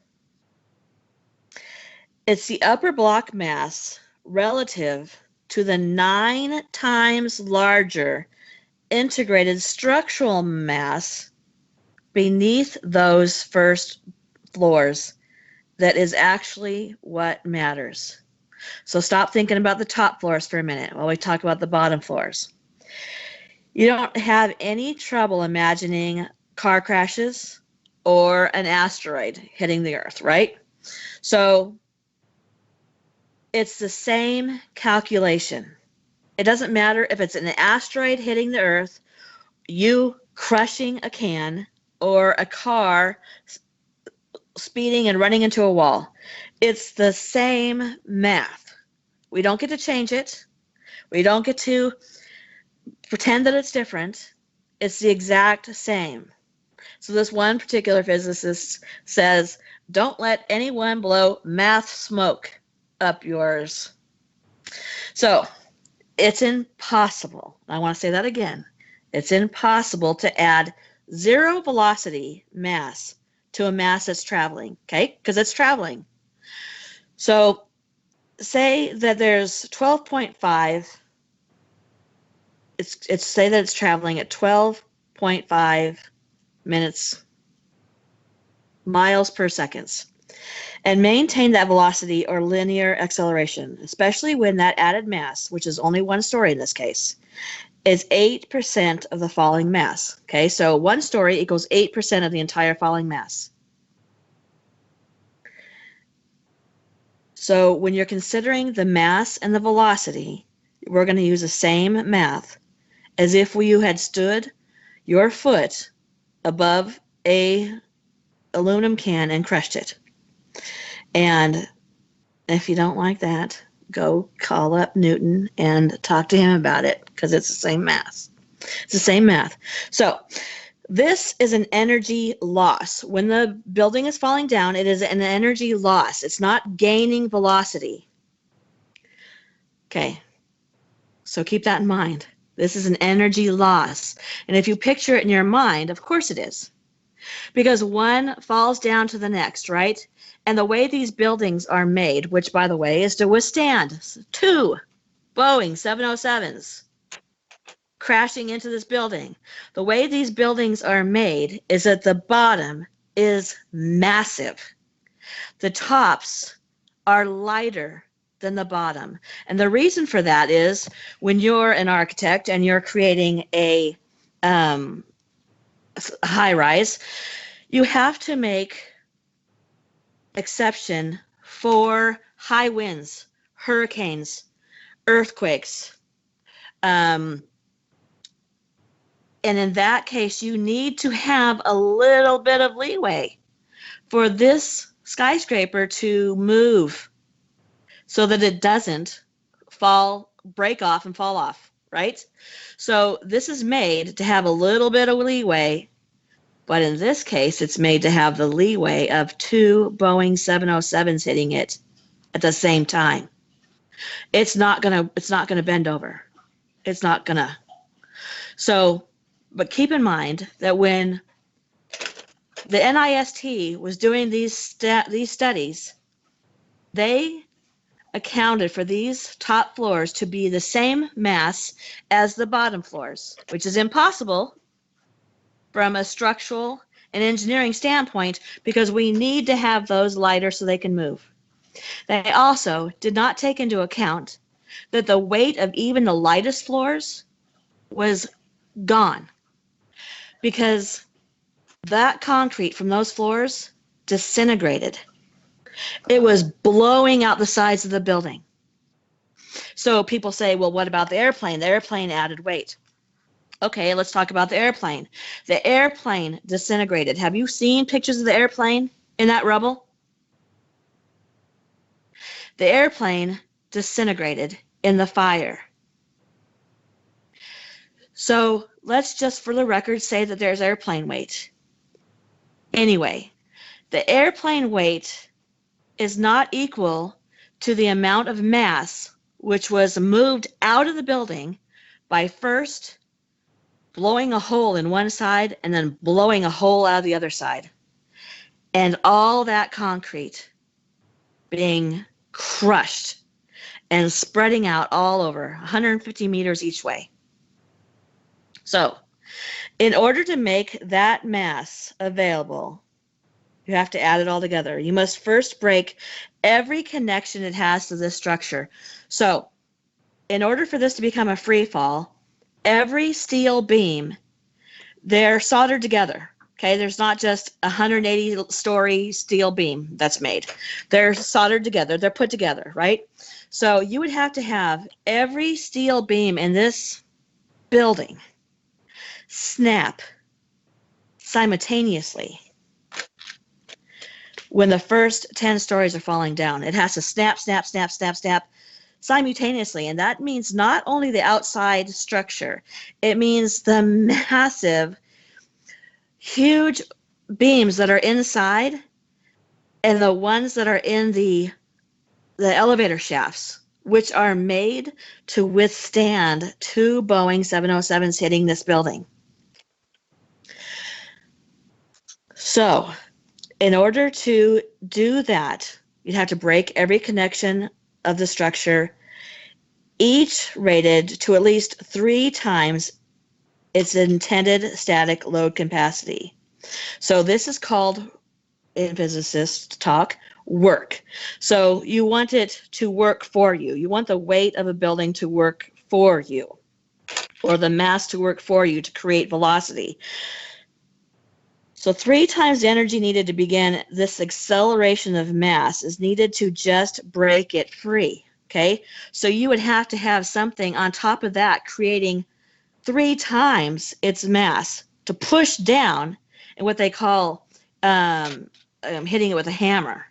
It's the upper block mass relative to the 9 times larger integrated structural mass beneath those first floors that is actually what matters. So stop thinking about the top floors for a minute while we talk about the bottom floors. You don't have any trouble imagining car crashes or an asteroid hitting the Earth, right? So it's the same calculation. It doesn't matter if it's an asteroid hitting the Earth, you crushing a can, or a car speeding and running into a wall. It's the same math. We don't get to change it. We don't get to pretend that it's different. It's the exact same. So this one particular physicist says, don't let anyone blow math smoke up yours. So it's impossible. I want to say that again. It's impossible to add 0 velocity mass to a mass that's traveling, okay? Because it's traveling. So say that there's 12.5. It's say that it's traveling at 12.5 miles per second, and maintain that velocity or linear acceleration, especially when that added mass, which is only 1 story in this case, is 8% of the falling mass. Okay, so 1 story equals 8% of the entire falling mass. So when you're considering the mass and the velocity, we're going to use the same math as if you had stood your foot above a aluminum can and crushed it. And if you don't like that, go call up Newton and talk to him about it, because it's the same math. It's the same math. So this is an energy loss. When the building is falling down, it is an energy loss. It's not gaining velocity. Okay, so keep that in mind. This is an energy loss. And if you picture it in your mind, of course it is. Because one falls down to the next, right? And the way these buildings are made, which, by the way, is to withstand 2 Boeing 707s crashing into this building. The way these buildings are made is that the bottom is massive. The tops are lighter than the bottom. And the reason for that is when you're an architect and you're creating a high rise, you have to make exception for high winds, hurricanes, earthquakes. And in that case, you need to have a little bit of leeway for this skyscraper to move so that it doesn't break off and fall off, right? So this is made to have a little bit of leeway, but in this case, it's made to have the leeway of 2 Boeing 707s hitting it at the same time. It's not gonna bend over. It's not gonna. So, but keep in mind that when the NIST was doing these studies, they accounted for these top floors to be the same mass as the bottom floors, which is impossible from a structural and engineering standpoint because we need to have those lighter so they can move. They also did not take into account that the weight of even the lightest floors was gone because that concrete from those floors disintegrated. It was blowing out the sides of the building. So people say, well, what about the airplane? The airplane added weight. Okay, let's talk about the airplane. The airplane disintegrated. Have you seen pictures of the airplane in that rubble? The airplane disintegrated in the fire. So let's just, for the record, say that there's airplane weight. Anyway, the airplane weight is not equal to the amount of mass which was moved out of the building by first blowing a hole in one side and then blowing a hole out of the other side. And all that concrete being crushed and spreading out all over 150 meters each way. So, in order to make that mass available, you have to add it all together. You must first break every connection it has to this structure. So, in order for this to become a free fall, every steel beam, they're soldered together. Okay, there's not just a 180-story steel beam that's made. They're soldered together. They're put together, right? So you would have to have every steel beam in this building snap simultaneously when the first 10 stories are falling down. It has to snap, snap, snap, snap, snap simultaneously. And that means not only the outside structure, it means the massive, huge beams that are inside and the ones that are in the elevator shafts, which are made to withstand 2 Boeing 707s hitting this building. So, in order to do that, you'd have to break every connection of the structure, each rated to at least 3 times its intended static load capacity. So this is called, in physicist talk, work. So you want it to work for you. You want the weight of a building to work for you, or the mass to work for you to create velocity. So 3 times the energy needed to begin this acceleration of mass is needed to just break it free, okay? So you would have to have something on top of that creating 3 times its mass to push down and what they call hitting it with a hammer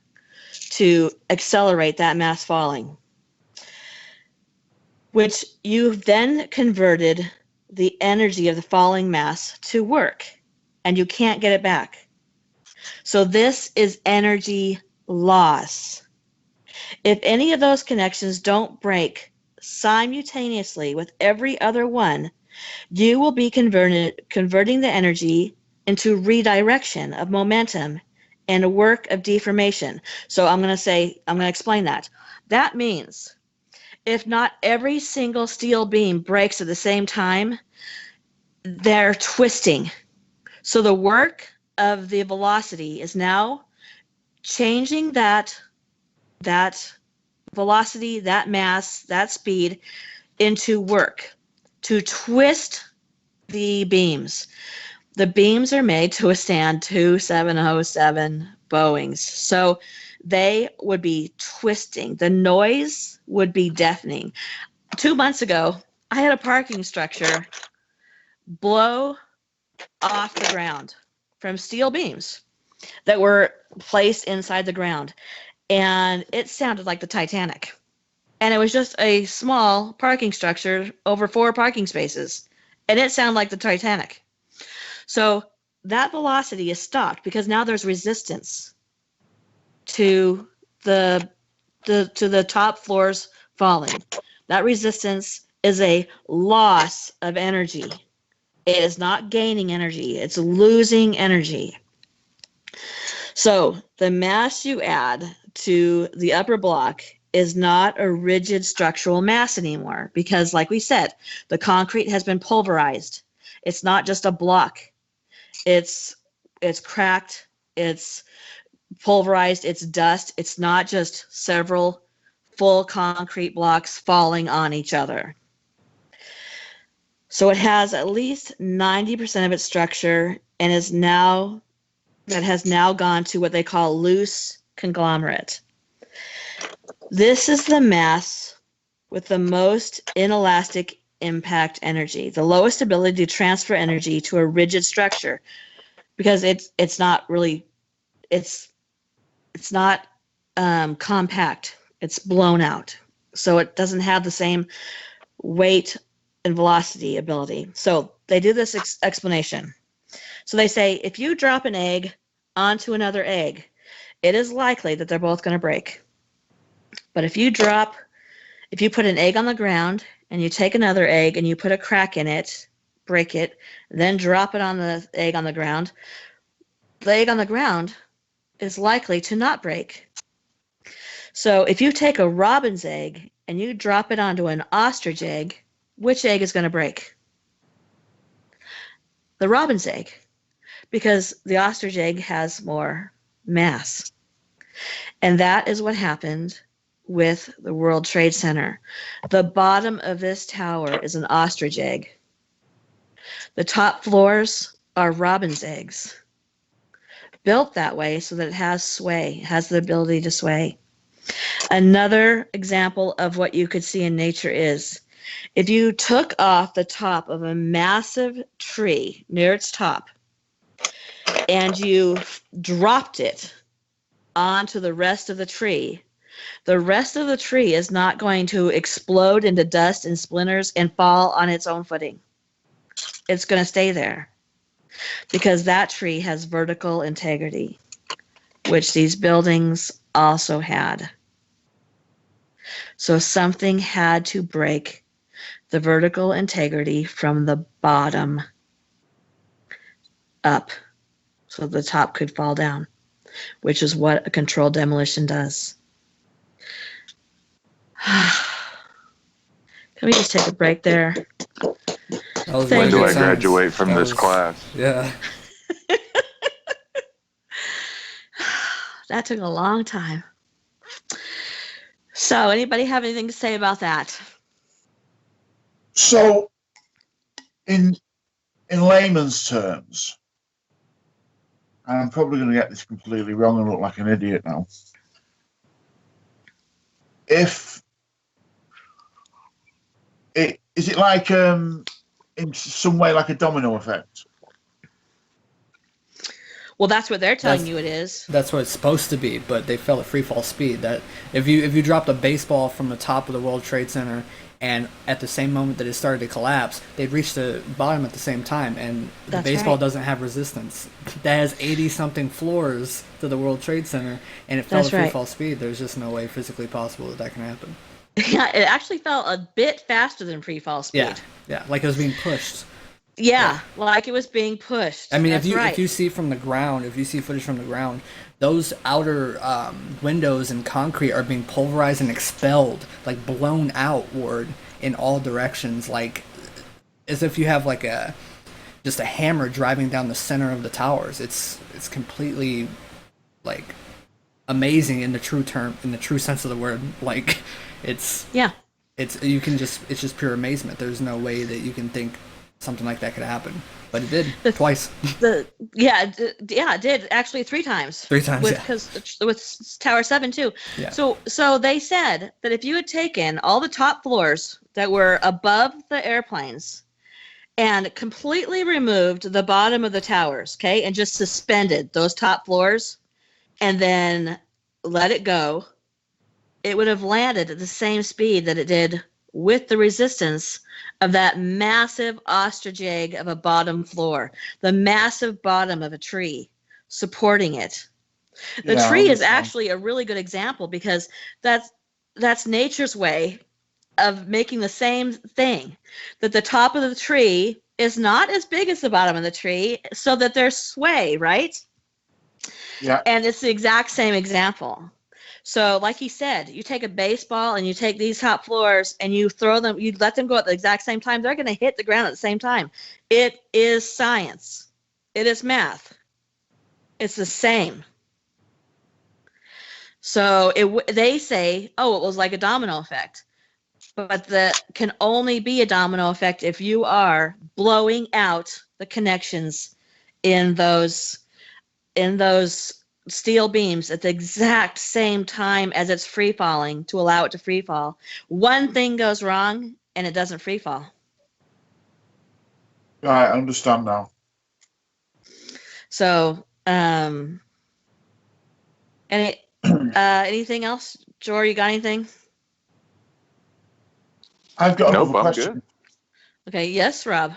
to accelerate that mass falling, which you've then converted the energy of the falling mass to work, and you can't get it back. So this is energy loss. If any of those connections don't break simultaneously with every other one, you will be converting the energy into redirection of momentum and a work of deformation. So I'm going to explain that. That means if not every single steel beam breaks at the same time, they're twisting. So the work of the velocity is now changing that velocity, that mass, that speed into work to twist the beams. The beams are made to withstand 2 707 Boeings. So they would be twisting. The noise would be deafening. 2 months ago, I had a parking structure blow off the ground from steel beams. that were placed inside the ground. And it sounded like the Titanic. And it was just a small parking structure over 4 parking spaces. And it sounded like the Titanic. So that velocity is stopped because now there's resistance to the top floors falling. That resistance is a loss of energy. It is not gaining energy. It's losing energy. So the mass you add to the upper block is not a rigid structural mass anymore because, like we said, the concrete has been pulverized. It's not just a block. It's cracked. It's pulverized. It's dust. It's not just several full concrete blocks falling on each other. So it has at least 90% of its structure and has now gone to what they call loose conglomerate. This is the mass with the most inelastic impact energy, the lowest ability to transfer energy to a rigid structure, because it's not compact. It's blown out, so it doesn't have the same weight and velocity ability. So they do this explanation. So they say if you drop an egg onto another egg, it is likely that they're both going to break. But if you put an egg on the ground and you take another egg and you put a crack in it, break it, then drop it on the egg on the ground is likely to not break. So if you take a robin's egg and you drop it onto an ostrich egg, which egg is going to break? The robin's egg, because the ostrich egg has more mass. And that is what happened with the World Trade Center. The bottom of this tower is an ostrich egg. The top floors are robin's eggs, built that way so that it has sway, has the ability to sway. Another example of what you could see in nature is if you took off the top of a massive tree near its top and you dropped it onto the rest of the tree is not going to explode into dust and splinters and fall on its own footing. It's going to stay there because that tree has vertical integrity, which these buildings also had. So something had to break the vertical integrity from the bottom up so the top could fall down, which is what a controlled demolition does. Can we just take a break there? When do I graduate from this class? Yeah. That took a long time. So, anybody have anything to say about that? So, in layman's terms, and I'm probably going to get this completely wrong and look like an idiot now. Is it like in some way like a domino effect? Well, that's what they're telling you it is. That's what it's supposed to be, but they fell at free fall speed. That if you dropped a baseball from the top of the World Trade Center and at the same moment that it started to collapse, they'd reach the bottom at the same time, and the baseball doesn't have resistance. That has 80-something floors to the World Trade Center, and it fell at free fall speed. There's just no way physically possible that can happen. Yeah, it actually fell a bit faster than free fall speed. Yeah, like it was being pushed. Yeah, like it was being pushed. I mean, if you see from the ground, if you see footage from the ground, those outer windows and concrete are being pulverized and expelled, like blown outward in all directions, like as if you have like just a hammer driving down the center of the towers. It's completely like amazing in the true sense of the word. Like it's just pure amazement. There's no way that you can think something like that could happen, but it did twice. It did actually 3 times. 3 times, because with Tower 7 too. Yeah. So they said that if you had taken all the top floors that were above the airplanes and completely removed the bottom of the towers, okay, and just suspended those top floors and then let it go, it would have landed at the same speed that it did with the resistance of that massive ostrich egg of a bottom floor, the massive bottom of a tree supporting it. The Yeah, I tree is understand. actually a really good example because that's nature's way of making the same thing, that the top of the tree is not as big as the bottom of the tree so that there's sway, right? Yeah. And it's the exact same example. So like he said, you take a baseball and you take these top floors and you throw them, you let them go at the exact same time, they're going to hit the ground at the same time. It is science. It is math. It's the same. So they say, oh, it was like a domino effect. But that can only be a domino effect if you are blowing out the connections in those steel beams at the exact same time as it's free falling to allow it to free fall. One thing goes wrong and it doesn't free fall. Right, I understand now. So, anything else, Jory? You got anything? I've got Nope, another I'm question. good. Okay, yes, Rob.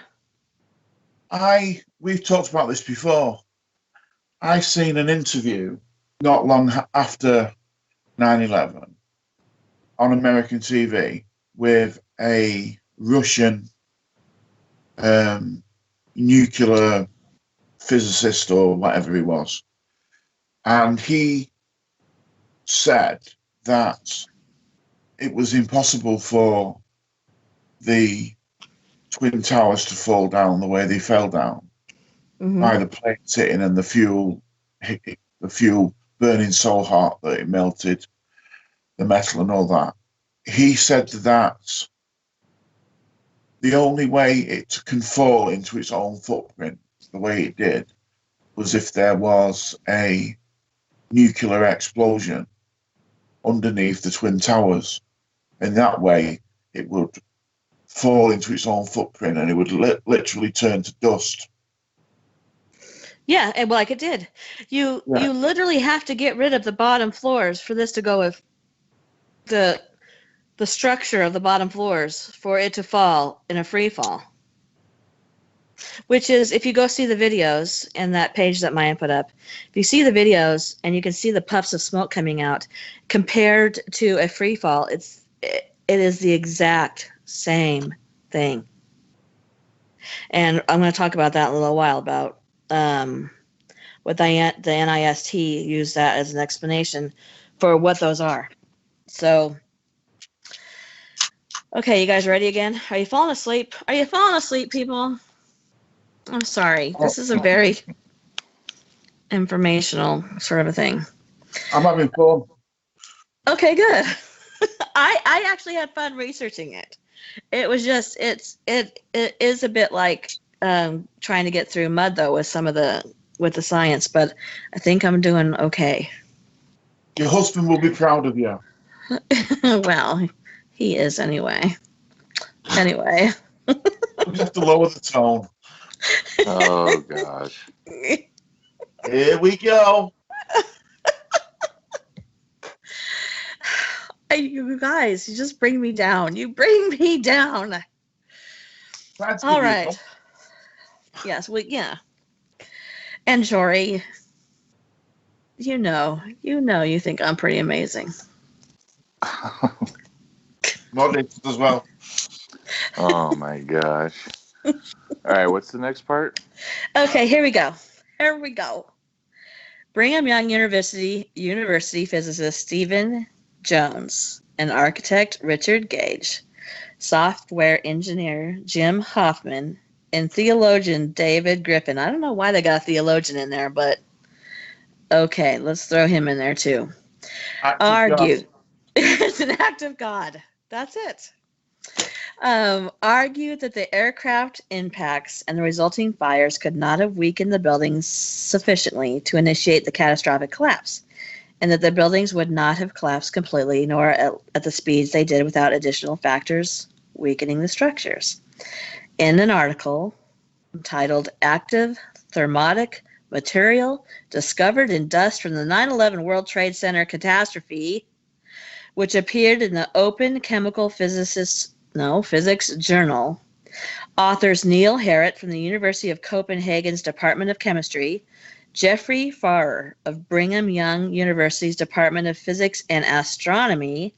We've talked about this before. I seen an interview not long after 9/11 on American TV with a Russian nuclear physicist or whatever he was. And he said that it was impossible for the Twin Towers to fall down the way they fell down, by the planes hitting and the fuel burning so hot that it melted the metal and all that. He said that the only way it can fall into its own footprint the way it did was if there was a nuclear explosion underneath the Twin Towers. In that way, it would fall into its own footprint and it would literally turn to dust. Yeah, and like it did. You literally have to get rid of the bottom floors for this to go with the structure of the bottom floors for it to fall in a free fall. Which is, if you go see the videos in that page that Maya put up, if you see the videos and you can see the puffs of smoke coming out, compared to a free fall, it is the exact same thing. And I'm going to talk about that in a little while about what the NIST used that as an explanation for what those are. So, okay, you guys ready again? Are you falling asleep? Are you falling asleep, people? I'm sorry. This is a very informational sort of a thing. I'm having fun. Okay, good. I actually had fun researching it. It was just it is a bit like trying to get through mud though with the science, but I think I'm doing okay. Your husband will be proud of you. Well, he is anyway. Anyway. You have to lower the tone. Oh gosh. Here we go. You guys, you just bring me down. You bring me down. All right. Yes, yeah. And Jory, you think I'm pretty amazing. Modest as well. Oh my gosh. All right, what's the next part? Okay, here we go. Brigham Young University physicist Stephen Jones, and architect Richard Gage, software engineer Jim Hoffman, and theologian David Griffin. I don't know why they got a theologian in there, but okay, let's throw him in there too. Argued. It's an act of God. That's it. Argued that the aircraft impacts and the resulting fires could not have weakened the buildings sufficiently to initiate the catastrophic collapse, and that the buildings would not have collapsed completely nor at the speeds they did without additional factors weakening the structures. in an article entitled Active Thermotic Material Discovered in Dust from the 9/11 World Trade Center Catastrophe, which appeared in the Open Chemical Physics Journal. Authors Neil Harrott from the University of Copenhagen's Department of Chemistry, Jeffrey Farrer of Brigham Young University's Department of Physics and Astronomy,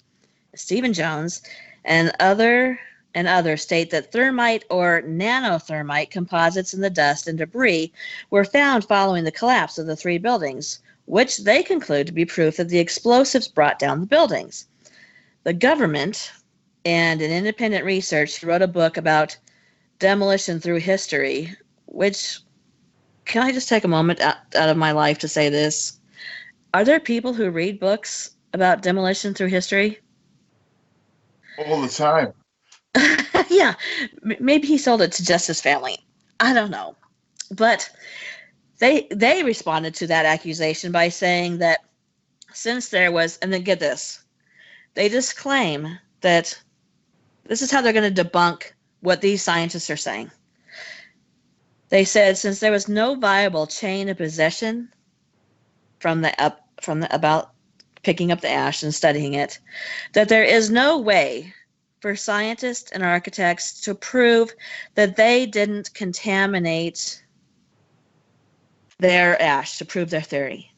Stephen Jones, and others state that thermite or nanothermite composites in the dust and debris were found following the collapse of the 3 buildings, which they conclude to be proof that the explosives brought down the buildings. The government and an independent researcher wrote a book about demolition through history, which, can I just take a moment out of my life to say this? Are there people who read books about demolition through history? All the time. Yeah, maybe he sold it to just his family. I don't know. But they responded to that accusation by saying that since there was, and then get this, they disclaim that this is how they're going to debunk what these scientists are saying. They said since there was no viable chain of possession about picking up the ash and studying it, that there is no way for scientists and architects to prove that they didn't contaminate their ash to prove their theory.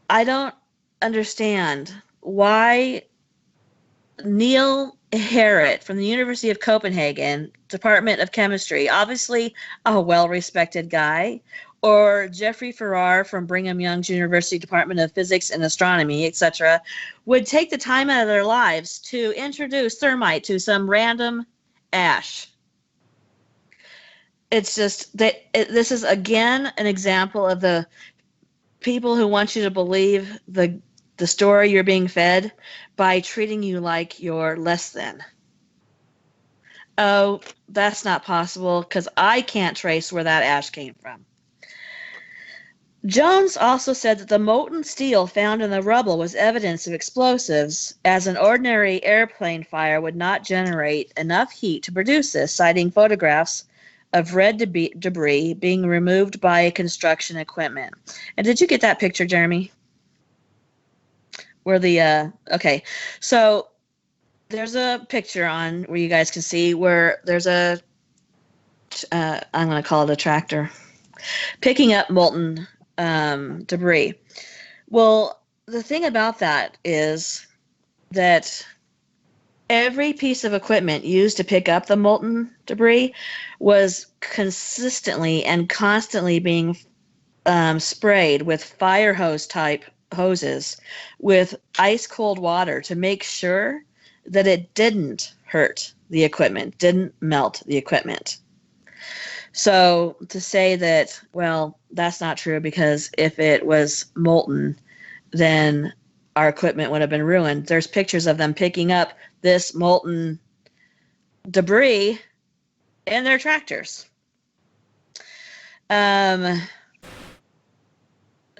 I don't understand why Neil Harrott from the University of Copenhagen, Department of Chemistry, obviously a well-respected guy, or Jeffrey Farrar from Brigham Young University Department of Physics and Astronomy, etc., would take the time out of their lives to introduce thermite to some random ash. It's just that this is, again, an example of the people who want you to believe the story you're being fed by treating you like you're less than. Oh, that's not possible because I can't trace where that ash came from. Jones also said that the molten steel found in the rubble was evidence of explosives, as an ordinary airplane fire would not generate enough heat to produce this, citing photographs of red debris being removed by construction equipment. And did you get that picture, Jeremy? Okay, so there's a picture on where you guys can see where there's a, I'm going to call it a tractor, picking up molten debris. Well, the thing about that is that every piece of equipment used to pick up the molten debris was consistently and constantly being sprayed with fire hose type hoses with ice cold water to make sure that it didn't hurt the equipment, didn't melt the equipment. So to say that, well, that's not true because if it was molten, then our equipment would have been ruined. There's pictures of them picking up this molten debris in their tractors. Let's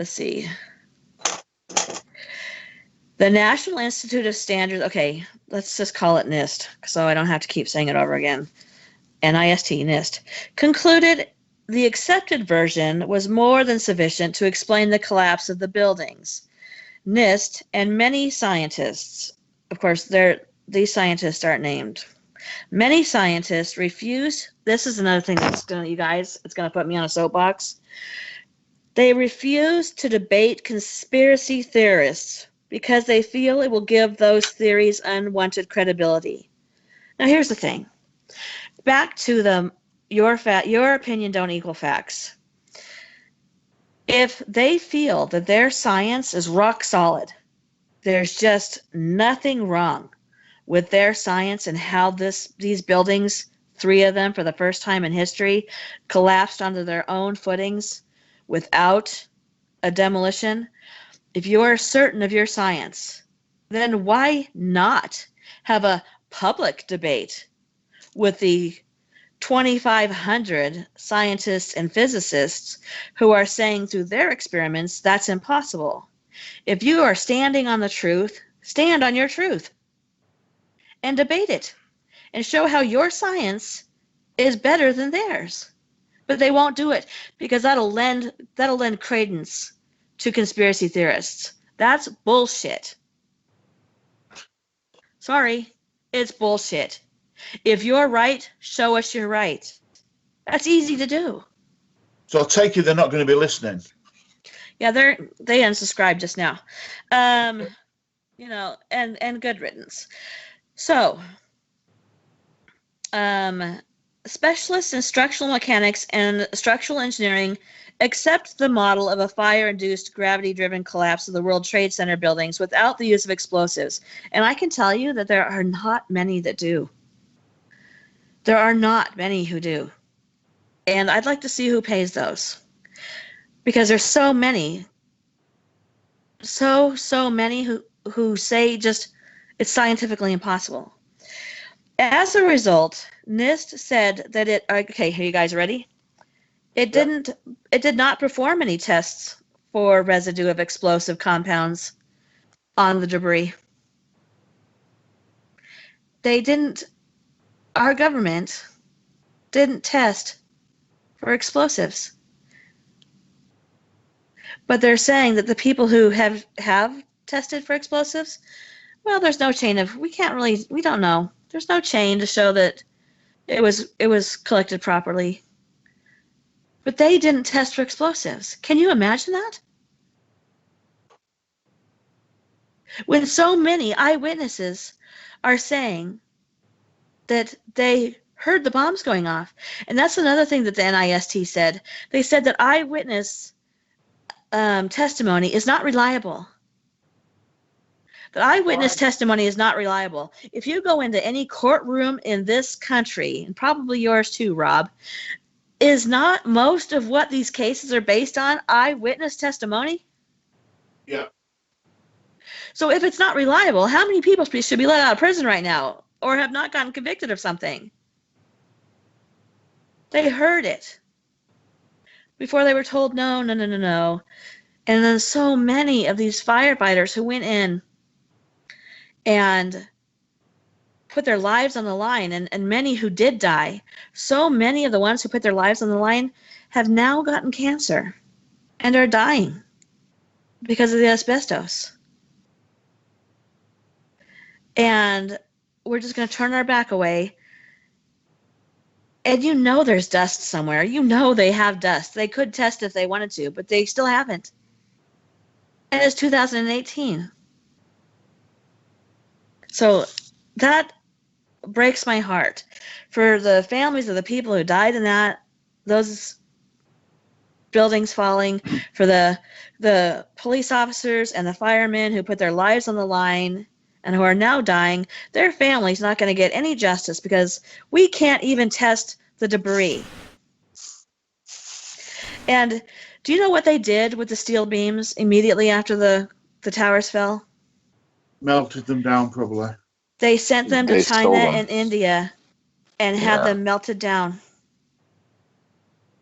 see. The National Institute of Standards, okay, let's just call it NIST so I don't have to keep saying it over again. NIST, NIST, concluded the accepted version was more than sufficient to explain the collapse of the buildings. NIST and many scientists, of course, these scientists aren't named. Many scientists refuse, this is another thing that's going to, you guys, it's going to put me on a soapbox. They refuse to debate conspiracy theorists because they feel it will give those theories unwanted credibility. Now, here's the thing. Back to your opinion don't equal facts. If they feel that their science is rock solid, there's just nothing wrong with their science and how these buildings, 3 of them for the first time in history, collapsed onto their own footings without a demolition. If you're certain of your science, then why not have a public debate with the 2,500 scientists and physicists who are saying through their experiments that's impossible? If you are standing on the truth, stand on your truth and debate it. and show how your science is better than theirs. But they won't do it because that'll lend credence to conspiracy theorists. That's bullshit. Sorry, it's bullshit. If you're right, show us you're right. That's easy to do. So I'll take it they're not going to be listening. Yeah, they unsubscribed just now. You know, and good riddance. So, specialists in structural mechanics and structural engineering accept the model of a fire-induced, gravity-driven collapse of the World Trade Center buildings without the use of explosives. And I can tell you that there are not many that do. There are not many who do. And I'd like to see who pays those. Because there's so many. So many who say just it's scientifically impossible. As a result, NIST said that okay, are you guys ready? It did not perform any tests for residue of explosive compounds on the debris. Our government didn't test for explosives. But they're saying that the people who have tested for explosives, well, there's no chain we don't know. There's no chain to show that it was collected properly. But they didn't test for explosives. Can you imagine that? When so many eyewitnesses are saying that they heard the bombs going off. And that's another thing that the NIST said. They said that eyewitness testimony is not reliable. The eyewitness testimony is not reliable. If you go into any courtroom in this country, and probably yours too, Rob, is not most of what these cases are based on eyewitness testimony? Yeah. So if it's not reliable, how many people should be let out of prison right now or have not gotten convicted of something? They heard it before they were told no. And then so many of these firefighters who went in and put their lives on the line, and many who did die, so many of the ones who put their lives on the line have now gotten cancer and are dying because of the asbestos. And we're just going to turn our back away. And you know there's dust somewhere. You know they have dust. They could test if they wanted to, but they still haven't. And it's 2018. So that breaks my heart for the families of the people who died in those buildings falling, for the police officers and the firemen who put their lives on the line and who are now dying. Their family's not going to get any justice because we can't even test the debris. And do you know what they did with the steel beams immediately after the towers fell? Melted them down, probably. They sent them to China and India and had Yeah. them melted down.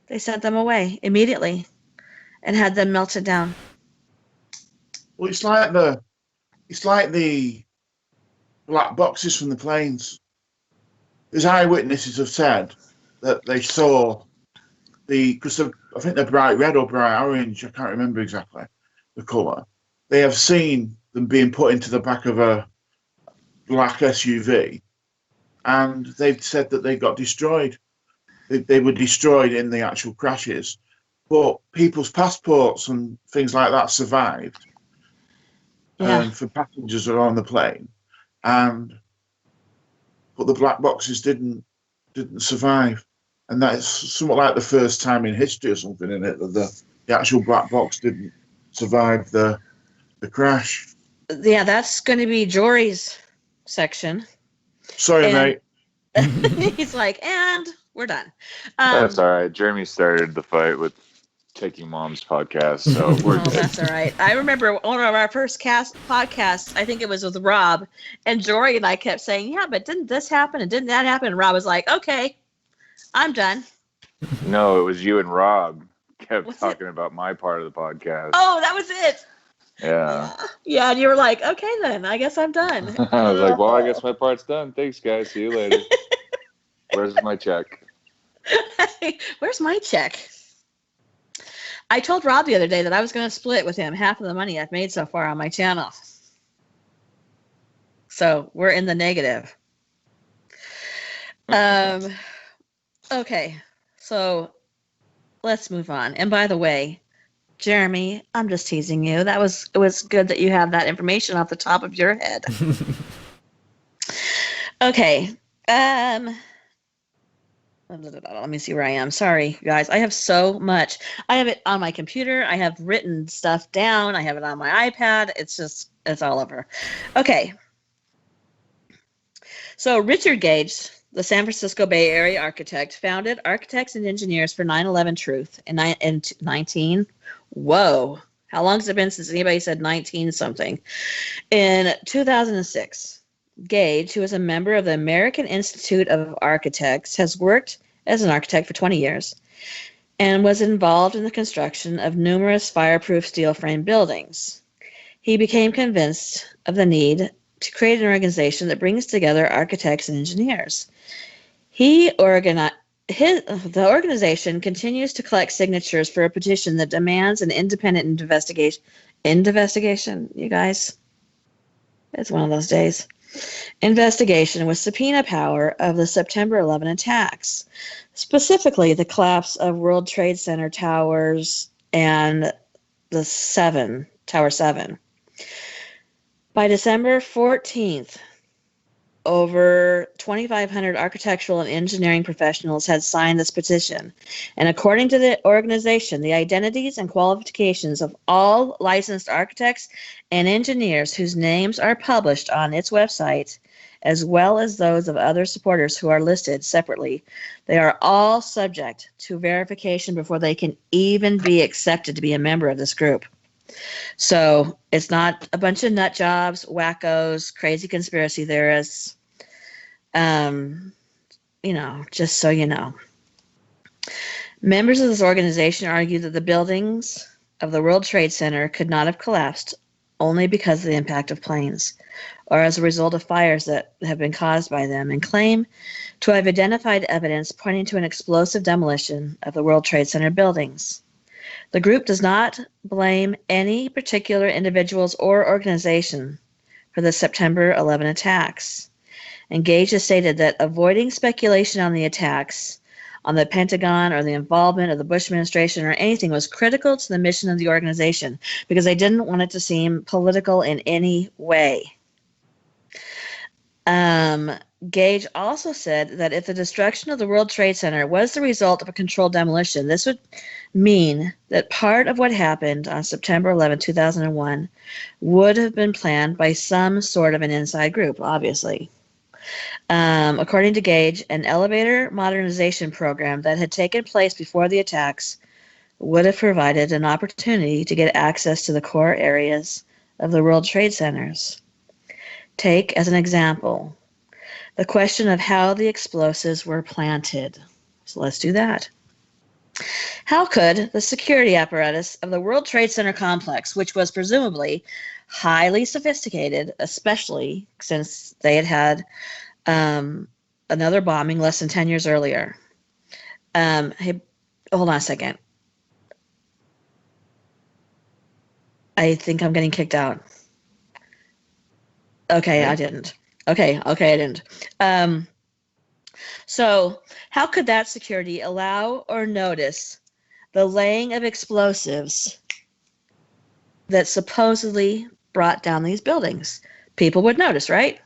They sent them away immediately and had them melted down. Well, it's like the black boxes from the planes. There's eyewitnesses have said that they saw because I think they're bright red or bright orange. I can't remember exactly the colour. They have seen them being put into the back of a black SUV, and they've said that they got destroyed. They were destroyed in the actual crashes, but people's passports and things like that survived. For passengers that are on the plane, but the black boxes didn't survive, and that's somewhat like the first time in history or something in it that the actual black box didn't survive the crash. Yeah, that's going to be Jory's section. Sorry, mate. He's like, and we're done. That's all right. Jeremy started the fight with Taking Mom's podcast, so we're good. That's all right. I remember one of our first podcasts, I think it was with Rob, and Jory and I kept saying, yeah, but didn't this happen and didn't that happen? And Rob was like, okay, I'm done. No, it was you and Rob kept talking about my part of the podcast. Oh, that was it. Yeah. Yeah, and you were like, okay then, I guess I'm done. I was like, well, I guess my part's done. Thanks, guys. See you later. Where's my check? Where's my check? I told Rob the other day that I was going to split with him half of the money I've made so far on my channel. So we're in the negative. Okay, so let's move on. And by the way, Jeremy, I'm just teasing you. It was good that you have that information off the top of your head. Okay. Let me see where I am. Sorry, guys. I have so much. I have it on my computer. I have written stuff down. I have it on my iPad. It's all over. Okay. So Richard Gage, the San Francisco Bay Area architect, founded Architects and Engineers for 9/11 Truth in 19. Whoa. How long has it been since anybody said 19 something? In 2006. Gage, who is a member of the American Institute of Architects, has worked as an architect for 20 years and was involved in the construction of numerous fireproof steel frame buildings. He became convinced of the need to create an organization that brings together architects and engineers. The organization continues to collect signatures for a petition that demands an independent investigation, you guys. It's one of those days. Investigation with subpoena power of the September 11 attacks, specifically the collapse of World Trade Center Towers and the Tower 7. By December 14th, over 2,500 architectural and engineering professionals had signed this petition. And according to the organization, the identities and qualifications of all licensed architects and engineers whose names are published on its website, as well as those of other supporters who are listed separately, they are all subject to verification before they can even be accepted to be a member of this group. So it's not a bunch of nut jobs, wackos, crazy conspiracy theorists. Just so you know. Members of this organization argue that the buildings of the World Trade Center could not have collapsed only because of the impact of planes or as a result of fires that have been caused by them, and claim to have identified evidence pointing to an explosive demolition of the World Trade Center buildings. The group does not blame any particular individuals or organization for the September 11 attacks. And Gage has stated that avoiding speculation on the attacks on the Pentagon or the involvement of the Bush administration or anything was critical to the mission of the organization because they didn't want it to seem political in any way. Gage also said that if the destruction of the World Trade Center was the result of a controlled demolition, this would mean that part of what happened on September 11, 2001 would have been planned by some sort of an inside group, obviously. According to Gage, an elevator modernization program that had taken place before the attacks would have provided an opportunity to get access to the core areas of the World Trade Centers. Take, as an example, the question of how the explosives were planted. So let's do that. How could the security apparatus of the World Trade Center complex, which was presumably highly sophisticated, especially since they had another bombing less than 10 years earlier. Hey, hold on a second. I think I'm getting kicked out. Okay, I didn't. Okay, I didn't. So how could that security allow or notice the laying of explosives that supposedly brought down these buildings? People would notice, right?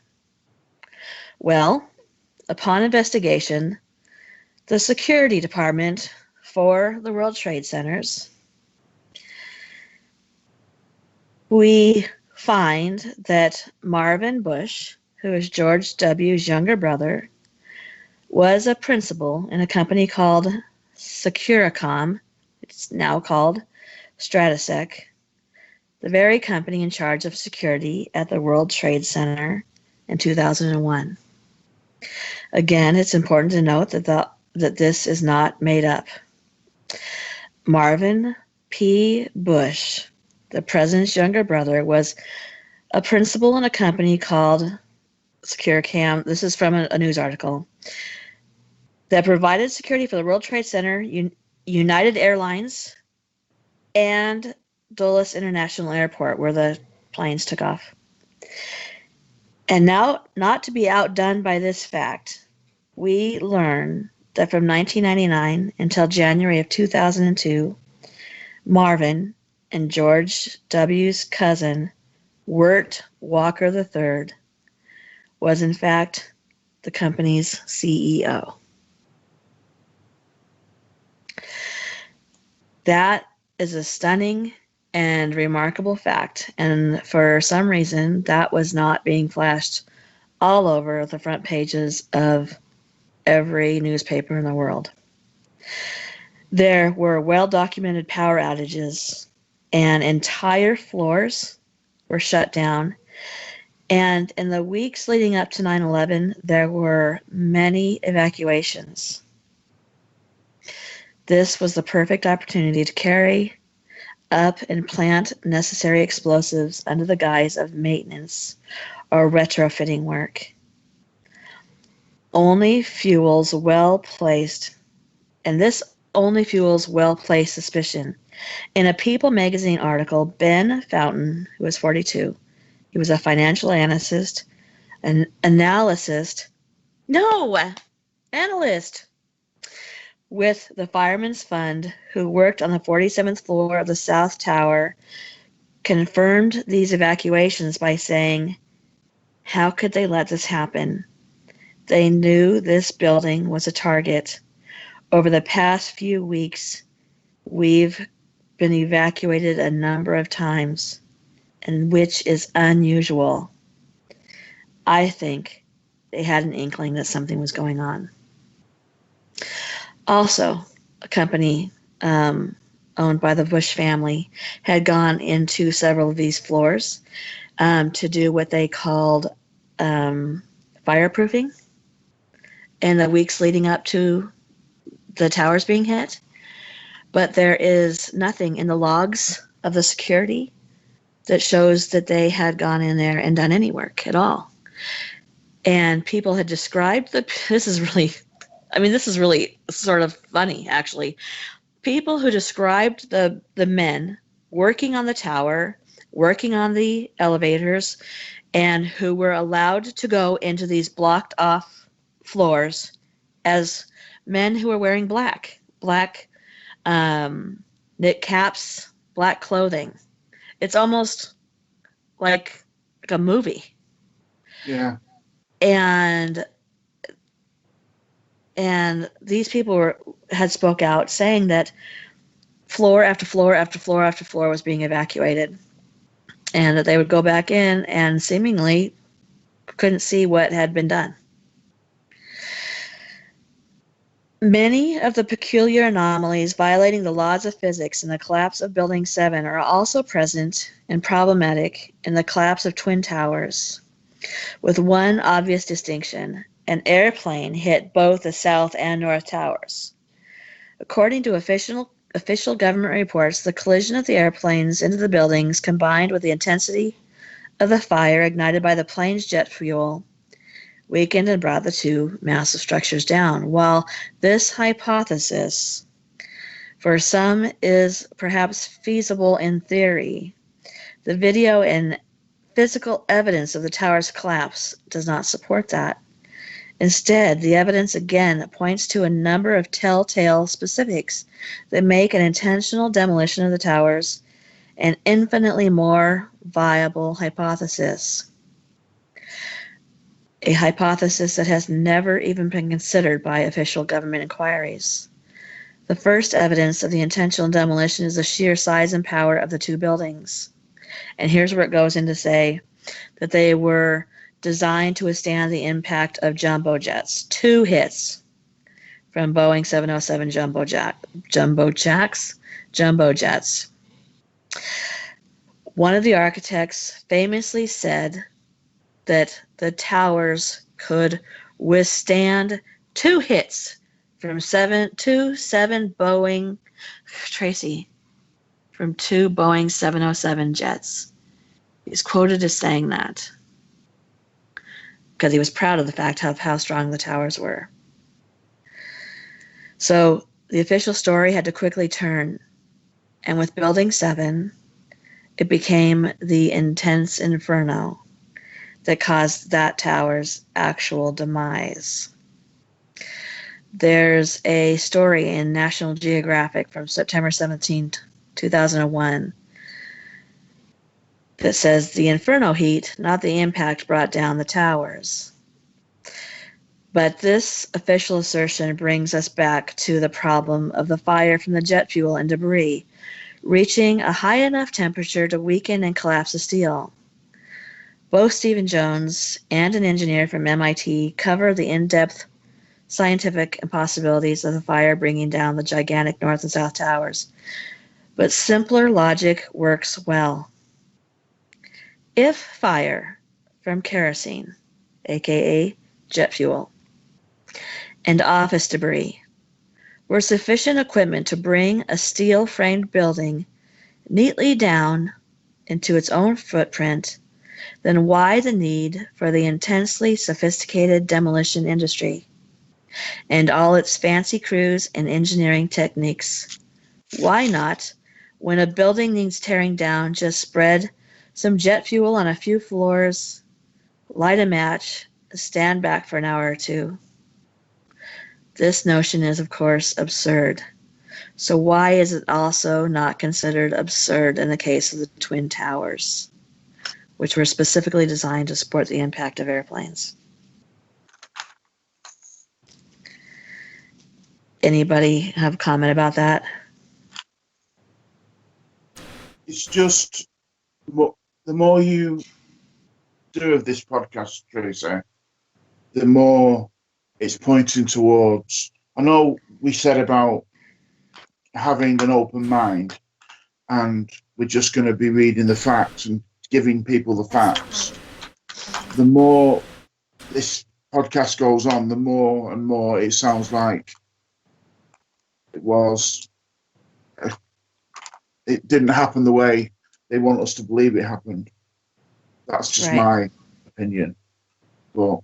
Well, upon investigation, the security department for the World Trade Centers, we find that Marvin Bush, who is George W.'s younger brother, was a principal in a company called Securicom. It's now called Stratesec, the very company in charge of security at the World Trade Center in 2001. Again, it's important to note that this is not made up. Marvin P. Bush, the president's younger brother, was a principal in a company called Securicam. This is from a news article. that provided security for the World Trade Center, United Airlines, and Dulles International Airport, where the planes took off. And now, not to be outdone by this fact, we learn that from 1999 until January of 2002, Marvin and George W.'s cousin, Wirt Walker III, was in fact the company's CEO. That is a stunning and remarkable fact, and for some reason that was not being flashed all over the front pages of every newspaper in the world. There were well-documented power outages, and entire floors were shut down. And in the weeks leading up to 9/11, there were many evacuations. This was the perfect opportunity to carry up and plant necessary explosives under the guise of maintenance or retrofitting work. Only fuels well-placed, and this only fuels well-placed suspicion. In a People magazine article, Ben Fountain, who was 42, he was a financial analyst, analyst with the Fireman's Fund, who worked on the 47th floor of the South Tower, confirmed these evacuations by saying, "How could they let this happen? They knew this building was a target. Over the past few weeks, we've been evacuated a number of times, and which is unusual. I think they had an inkling that something was going on." Also, a company owned by the Bush family had gone into several of these floors to do what they called fireproofing in the weeks leading up to the towers being hit. But there is nothing in the logs of the security that shows that they had gone in there and done any work at all. And people had described this is really sort of funny, actually. People who described the men working on the tower, working on the elevators, and who were allowed to go into these blocked off floors as men who were wearing black knit caps, black clothing. It's almost like a movie. Yeah. And these people had spoke out saying that floor after floor after floor after floor was being evacuated, and that they would go back in and seemingly couldn't see what had been done. Many of the peculiar anomalies violating the laws of physics in the collapse of Building 7 are also present and problematic in the collapse of Twin Towers, with one obvious distinction: an airplane hit both the South and North Towers. According to official government reports, the collision of the airplanes into the buildings, combined with the intensity of the fire ignited by the plane's jet fuel, weakened and brought the two massive structures down. While this hypothesis, for some, is perhaps feasible in theory, the video and physical evidence of the tower's collapse does not support that. Instead, the evidence again points to a number of telltale specifics that make an intentional demolition of the towers an infinitely more viable hypothesis. A hypothesis that has never even been considered by official government inquiries. The first evidence of the intentional demolition is the sheer size and power of the two buildings. And here's where it goes in to say that they were designed to withstand the impact of jumbo jets. 2 hits from Boeing 707 jumbo jets. One of the architects famously said that the towers could withstand 2 hits from 2 Boeing 707 jets. He's quoted as saying that because he was proud of the fact of how strong the towers were. So the official story had to quickly turn, and with Building 7, it became the intense inferno that caused that tower's actual demise. There's a story in National Geographic from September 17, 2001, that says the inferno heat, not the impact, brought down the towers. But this official assertion brings us back to the problem of the fire from the jet fuel and debris reaching a high enough temperature to weaken and collapse the steel. Both Stephen Jones and an engineer from MIT cover the in-depth scientific impossibilities of the fire bringing down the gigantic North and South Towers. But simpler logic works well. If fire from kerosene, aka jet fuel, and office debris were sufficient equipment to bring a steel-framed building neatly down into its own footprint, then why the need for the intensely sophisticated demolition industry and all its fancy crews and engineering techniques? Why not, when a building needs tearing down, just spread some jet fuel on a few floors, light a match, stand back for an hour or two? This notion is, of course, absurd. So why is it also not considered absurd in the case of the Twin Towers, which were specifically designed to support the impact of airplanes? Anybody have a comment about that? It's just the more you do of this podcast, Tracy, the more it's pointing towards. I know we said about having an open mind, and we're just going to be reading the facts and giving people the facts. The more this podcast goes on, the more and more it sounds like it didn't happen the way they want us to believe it happened. That's just my opinion. But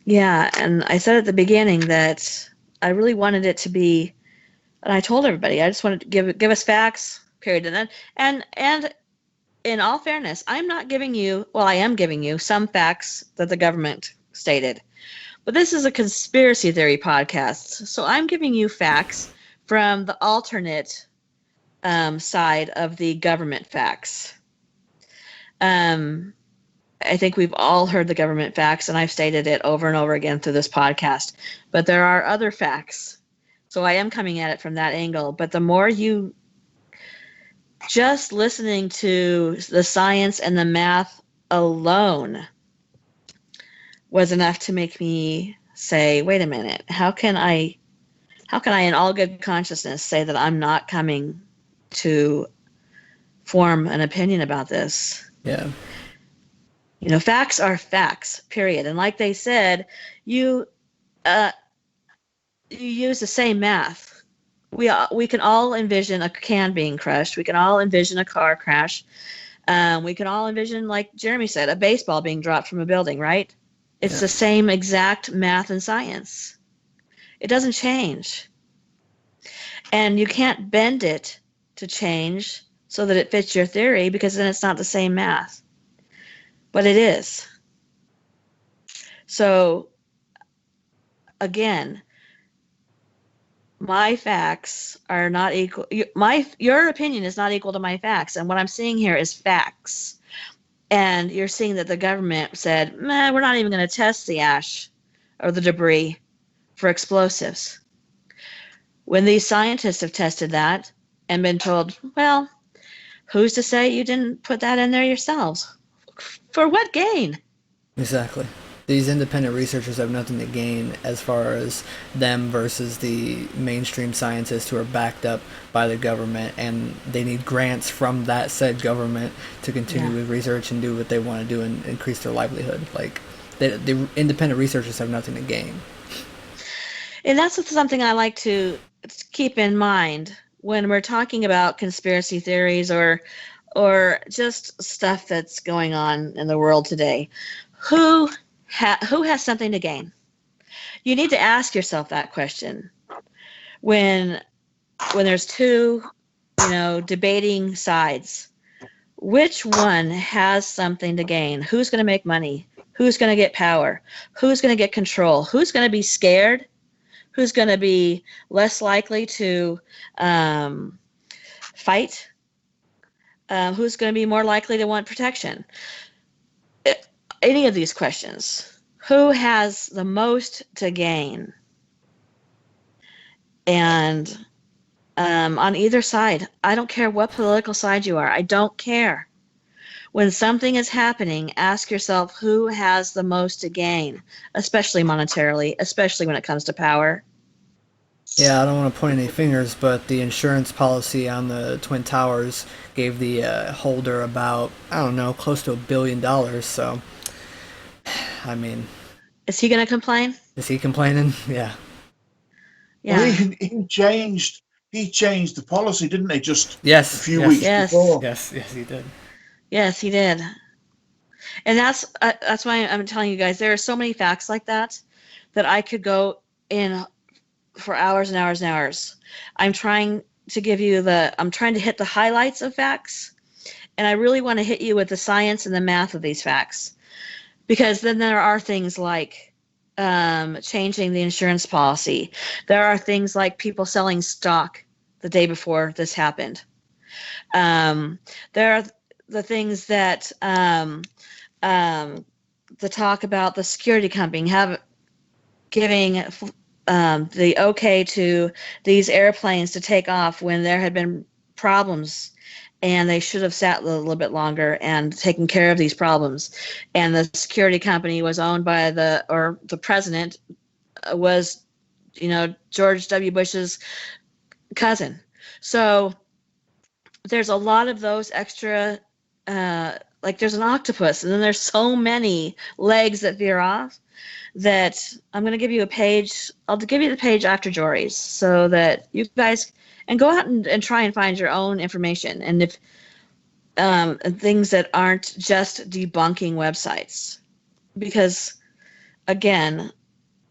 yeah, and I said at the beginning that I really wanted it to be, and I told everybody, I just wanted to give us facts, period. And in all fairness, I'm not giving you, well, I am giving you some facts that the government stated. But this is a conspiracy theory podcast, so I'm giving you facts from the alternate side of the government facts. I think we've all heard the government facts, and I've stated it over and over again through this podcast. But there are other facts, so I am coming at it from that angle. But the more you just listening to the science and the math alone was enough to make me say, wait a minute, how can I in all good consciousness say that I'm not coming to form an opinion about this? Yeah. You know, facts are facts, period. And like they said, you use the same math. We can all envision a can being crushed. We can all envision a car crash. We can all envision, like Jeremy said, a baseball being dropped from a building, right? It's the same exact math and science. It doesn't change. And you can't bend it to change so that it fits your theory, because then it's not the same math. But it is. So, again, my facts are not equal. Your opinion is not equal to my facts. And what I'm seeing here is facts. And you're seeing that the government said, we're not even going to test the ash or the debris for explosives. When these scientists have tested that and been told, well, who's to say you didn't put that in there yourselves? For what gain? Exactly. These independent researchers have nothing to gain as far as them versus the mainstream scientists who are backed up by the government, and they need grants from that said government to continue with research and do what they want to do and increase their livelihood. Like, the independent researchers have nothing to gain. And that's something I like to keep in mind when we're talking about conspiracy theories or just stuff that's going on in the world today. Who has something to gain? You need to ask yourself that question. when there's two, debating sides, which one has something to gain? Who's going to make money? Who's going to get power? Who's going to get control? Who's going to be scared? Who's going to be less likely to fight? Who's going to be more likely to want protection? Any of these questions. Who has the most to gain? And on either side, I don't care what political side you are. I don't care. When something is happening, ask yourself who has the most to gain, especially monetarily, especially when it comes to power. Yeah, I don't want to point any fingers, but the insurance policy on the Twin Towers gave the holder about, I don't know, close to $1 billion. So, I mean, is he going to complain? Is he complaining? Yeah. Yeah. Well, he changed the policy, didn't he? Just a few weeks before. Yes, he did. Yes, he did. And that's why I'm telling you guys, there are so many facts like that I could go in for hours and hours and hours. I'm trying to hit the highlights of facts, and I really want to hit you with the science and the math of these facts, because then there are things like changing the insurance policy. There are things like people selling stock the day before this happened. There are the things that the talk about the security company giving the okay to these airplanes to take off when there had been problems, and they should have sat a little bit longer and taken care of these problems. And the security company was owned by the president was, George W. Bush's cousin. So there's a lot of those extra, like there's an octopus, and then there's so many legs that veer off that I'm going to give you a page. I'll give you the page after Jory's so that you guys and go out and try and find your own information. And if things that aren't just debunking websites, because again,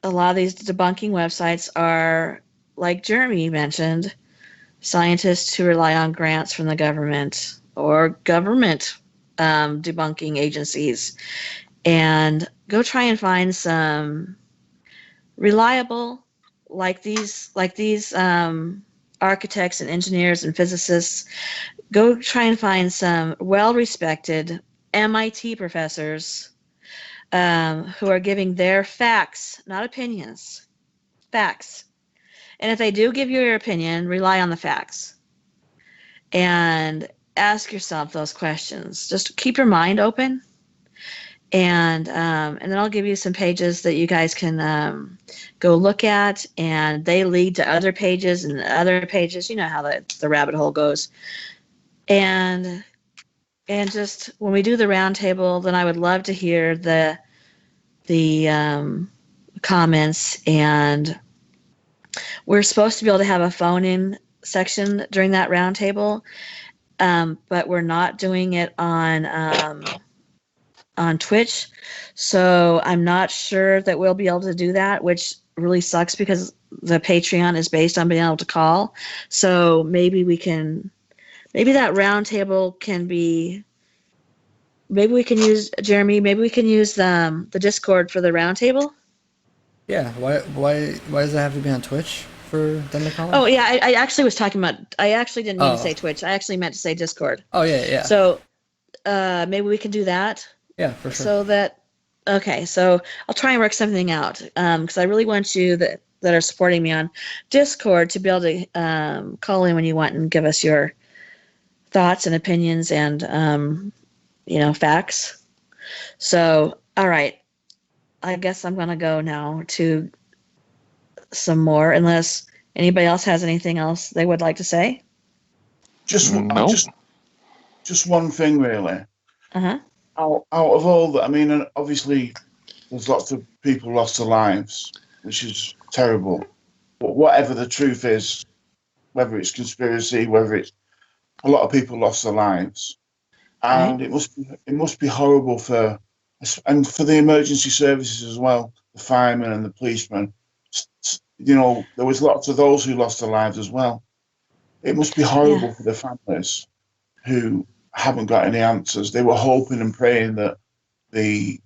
a lot of these debunking websites are, like Jeremy mentioned, scientists who rely on grants from the government or government debunking agencies. And go try and find some reliable, like these architects and engineers and physicists. Go try and find some well-respected MIT professors who are giving their facts, not opinions, facts. And if they do give you your opinion, rely on the facts. And ask yourself those questions. Just keep your mind open. And then I'll give you some pages that you guys can go look at, and they lead to other pages and other pages. You know how the rabbit hole goes. And just when we do the roundtable, then I would love to hear the comments. And we're supposed to be able to have a phone-in section during that roundtable, but we're not doing it on Twitch, so I'm not sure that we'll be able to do that, which really sucks because the Patreon is based on being able to call. So maybe that roundtable can be, maybe we can use, Jeremy, maybe we can use the Discord for the roundtable. Yeah, why does it have to be on Twitch for them to call? Oh yeah, I actually was talking about, I actually didn't mean to say Twitch. I actually meant to say Discord. Oh yeah. So maybe we can do that. Yeah, for sure. So I'll try and work something out, because I really want you that are supporting me on Discord to be able to call in when you want and give us your thoughts and opinions and facts. So, all right, I guess I'm gonna go now to some more, unless anybody else has anything else they would like to say. Just one thing, really. Uh-huh. Out of all that, I mean, obviously, there's lots of people lost their lives, which is terrible. But whatever the truth is, whether it's conspiracy, whether it's a lot of people lost their lives, and it must be horrible for the emergency services as well, the firemen and the policemen, there was lots of those who lost their lives as well. It must be horrible for the families who haven't got any answers. They were hoping and praying that the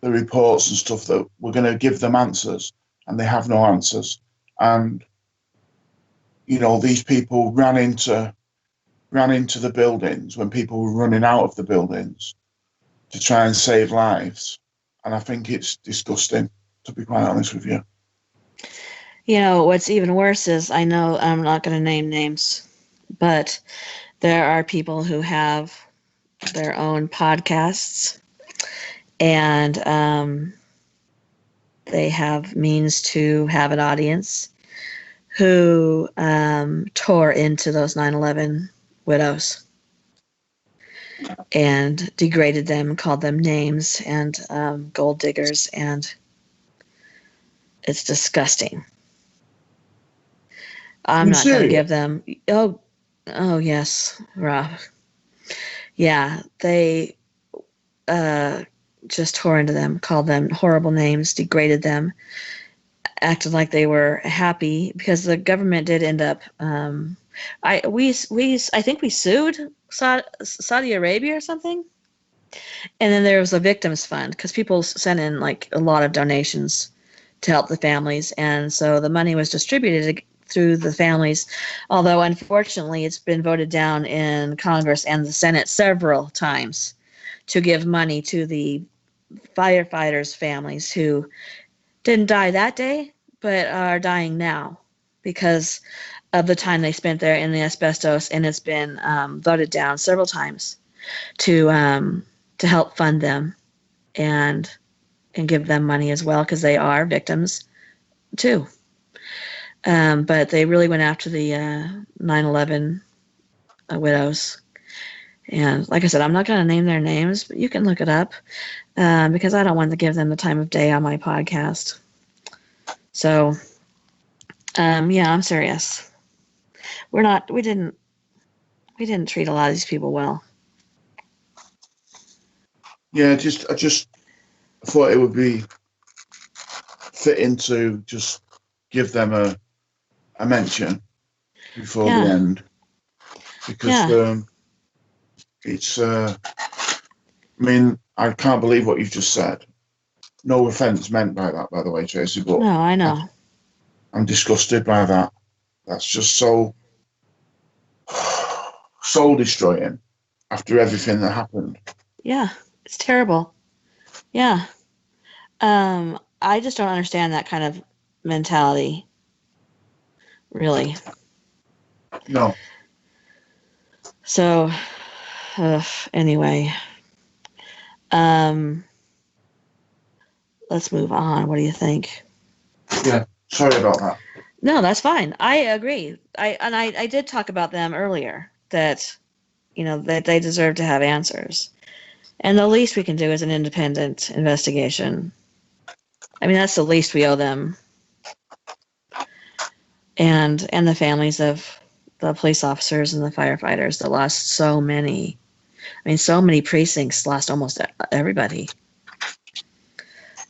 reports and stuff that were going to give them answers, and they have no answers. And these people ran into the buildings when people were running out of the buildings to try and save lives. And I think it's disgusting, to be quite honest with you. What's even worse is, I know I'm not going to name names, but there are people who have their own podcasts, and they have means to have an audience who tore into those 9/11 widows and degraded them, called them names and gold diggers, and it's disgusting. I'm not going to give them. Oh, yes, Rob. Yeah, they just tore into them, called them horrible names, degraded them, acted like they were happy, because the government did end up. I think we sued Saudi Arabia or something, and then there was a victims fund because people sent in like a lot of donations to help the families, and so the money was distributed through the families, although unfortunately it's been voted down in Congress and the Senate several times to give money to the firefighters' families who didn't die that day but are dying now because of the time they spent there in the asbestos, and it's been voted down several times to help fund them and give them money as well, because they are victims too. But they really went after the 9/11 widows. And like I said, I'm not going to name their names, but you can look it up because I don't want to give them the time of day on my podcast. So, yeah, I'm serious. We didn't treat a lot of these people well. Yeah, I just thought it would be fitting to just give them a mention before the end, because it's. I mean, I can't believe what you've just said. No offence meant by that, by the way, Tracy. But no, I know. I'm disgusted by that. That's just so soul destroying after everything that happened. Yeah, it's terrible. Yeah. I just don't understand that kind of mentality, really. No. So, anyway, let's move on. What do you think? Yeah, sorry about that. No, that's fine. I agree. I did talk about them earlier, that that they deserve to have answers, and the least we can do is an independent investigation. I mean, that's the least we owe them, and the families of the police officers and the firefighters that lost so many. I mean, so many precincts lost almost everybody.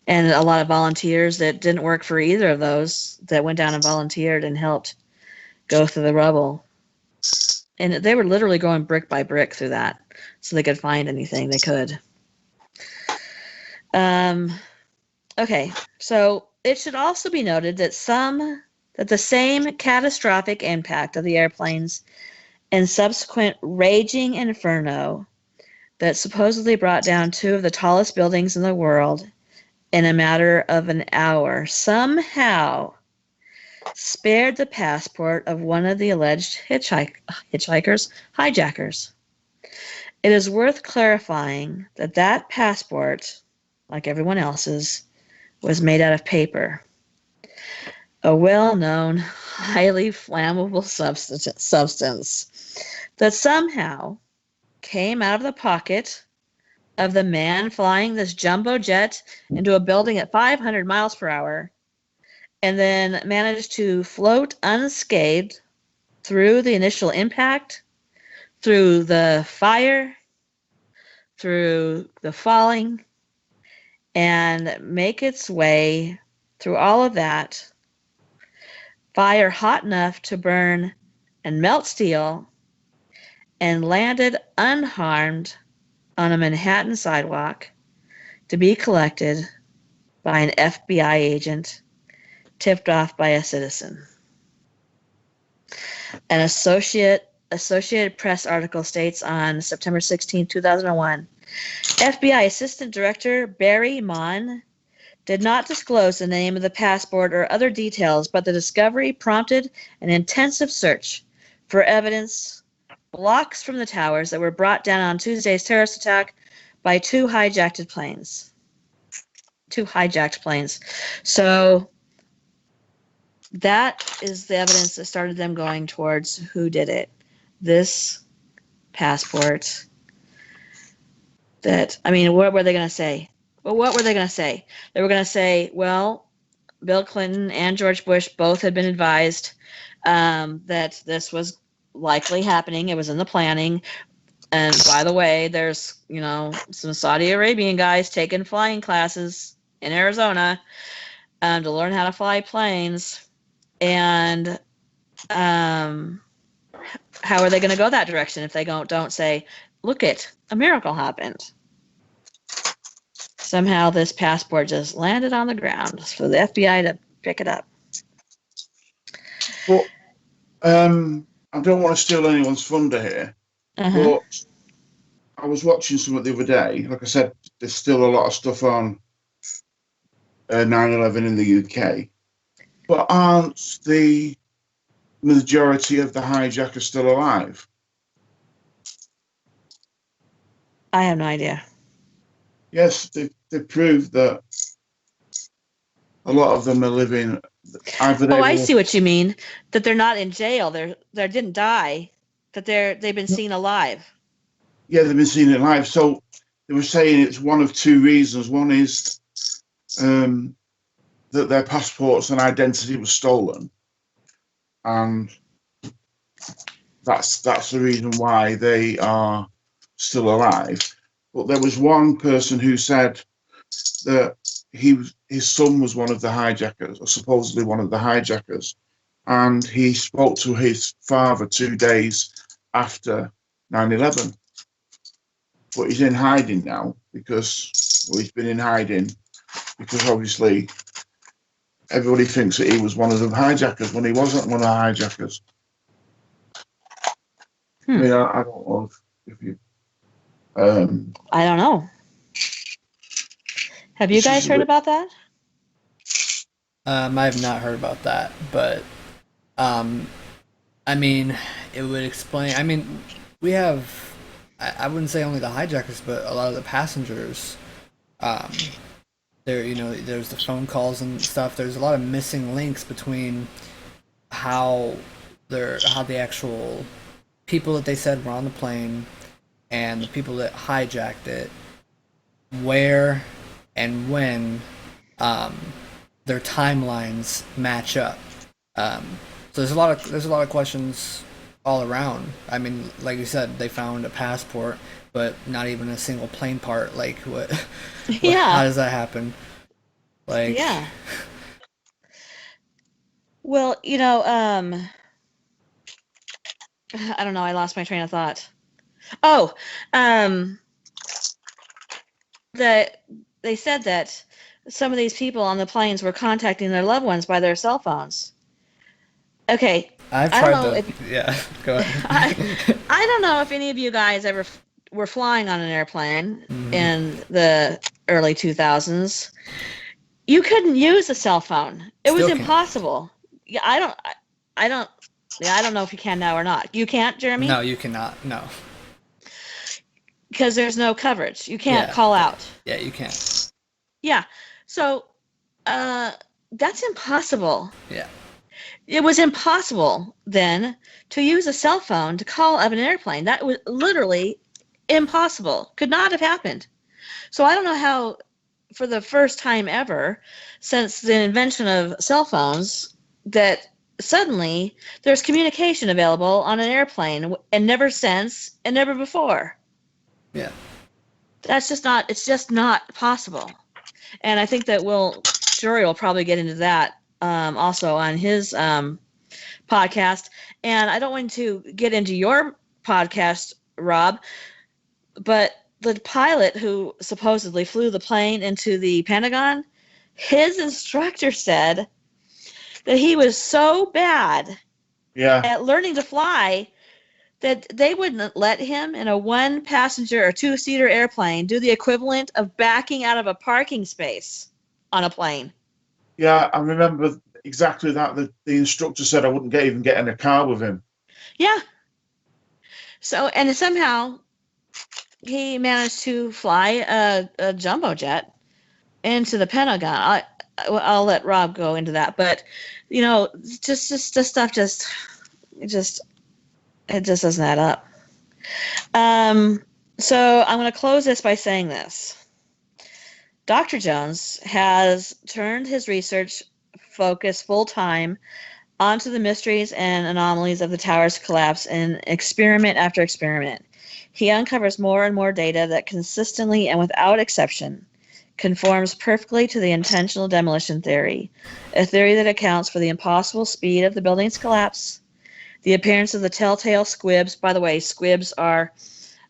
And a lot of volunteers that didn't work for either of those that went down and volunteered and helped go through the rubble. And they were literally going brick by brick through that so they could find anything they could. Okay, so it should also be noted that the same catastrophic impact of the airplanes and subsequent raging inferno that supposedly brought down two of the tallest buildings in the world in a matter of an hour somehow spared the passport of one of the alleged hijackers. It is worth clarifying that passport, like everyone else's, was made out of paper, a well-known, highly flammable substance that somehow came out of the pocket of the man flying this jumbo jet into a building at 500 miles per hour, and then managed to float unscathed through the initial impact, through the fire, through the falling, and make its way through all of that fire hot enough to burn and melt steel, and landed unharmed on a Manhattan sidewalk to be collected by an FBI agent tipped off by a citizen. An Associated Press article states on September 16, 2001, FBI Assistant Director Barry Mon did not disclose the name of the passport or other details, but the discovery prompted an intensive search for evidence blocks from the towers that were brought down on Tuesday's terrorist attack by two hijacked planes. So that is the evidence that started them going towards who did it. This passport that, I mean, what were they going to say? Well, what were they going to say? They were going to say, well, Bill Clinton and George Bush both had been advised that this was likely happening. It was in the planning. And by the way, there's, some Saudi Arabian guys taking flying classes in Arizona to learn how to fly planes. And how are they going to go that direction if they don't say, look it, a miracle happened? Somehow this passport just landed on the ground for the FBI to pick it up. Well, I don't want to steal anyone's thunder here, but I was watching something the other day. Like I said, there's still a lot of stuff on 9/11 in the UK, but aren't the majority of the hijackers still alive? I have no idea. Yes, they proved that a lot of them are living. I see what you mean. That they're not in jail. They didn't die. That they've been seen alive. Yeah, they've been seen alive. So they were saying it's one of two reasons. One is that their passports and identity was stolen, and that's the reason why they are still alive. But there was one person who said that his son was one of the hijackers, or supposedly one of the hijackers, and he spoke to his father 2 days after 9/11. But he's in hiding now because he's been in hiding because obviously everybody thinks that he was one of the hijackers when he wasn't one of the hijackers. I mean, I don't know if you. I don't know. Have you guys heard about that? I have not heard about that, but I mean, it would explain. I mean, we have. I wouldn't say only the hijackers, but a lot of the passengers. There's the phone calls and stuff. There's a lot of missing links between how the actual people that they said were on the plane and the people that hijacked it, where and when their timelines match up. So there's a lot of questions all around. I mean, like you said, they found a passport, but not even a single plane part. Like what? Yeah. How does that happen? Like yeah. Well, I don't know. I lost my train of thought. Oh, that they said that some of these people on the planes were contacting their loved ones by their cell phones. Okay. I've tried yeah, go ahead. I don't know if any of you guys ever were flying on an airplane in the early 2000s. You couldn't use a cell phone. It was impossible. Yeah, I don't know if you can now or not. You can't, Jeremy? No, you cannot. No. Because there's no coverage. You can't call out. Yeah, you can't. Yeah. So that's impossible. Yeah. It was impossible then to use a cell phone to call up an airplane. That was literally impossible. Could not have happened. So I don't know how, for the first time ever since the invention of cell phones, that suddenly there's communication available on an airplane, and never since and never before. Yeah. It's just not possible. And I think that Jory will probably get into that also on his podcast. And I don't want to get into your podcast, Rob, but the pilot who supposedly flew the plane into the Pentagon, his instructor said that he was so bad at learning to fly that they wouldn't let him in a one-passenger or two-seater airplane do the equivalent of backing out of a parking space on a plane. Yeah, I remember exactly that. The instructor said I wouldn't even get in a car with him. Yeah. So, and somehow he managed to fly a jumbo jet into the Pentagon. I'll let Rob go into that, but just the stuff it just doesn't add up. So I'm going to close this by saying this. Dr. Jones has turned his research focus full-time onto the mysteries and anomalies of the tower's collapse in experiment after experiment. He uncovers more and more data that consistently and without exception conforms perfectly to the intentional demolition theory, a theory that accounts for the impossible speed of the building's collapse, the appearance of the telltale squibs. By the way, squibs are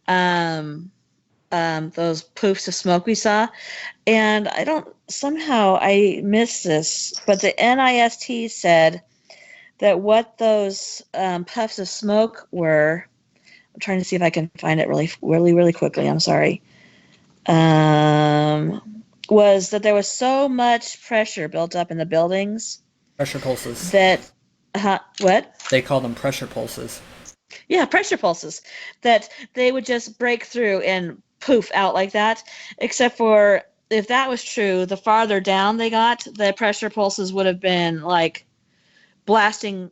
those poofs of smoke we saw. And I missed this, but the NIST said that what those puffs of smoke were, I'm trying to see if I can find it really quickly. I'm sorry. Was that there was so much pressure built up in the buildings. Pressure pulses. That, what? They call them pressure pulses. Yeah, pressure pulses. That they would just break through and poof out like that. Except for, if that was true, the farther down they got, the pressure pulses would have been like blasting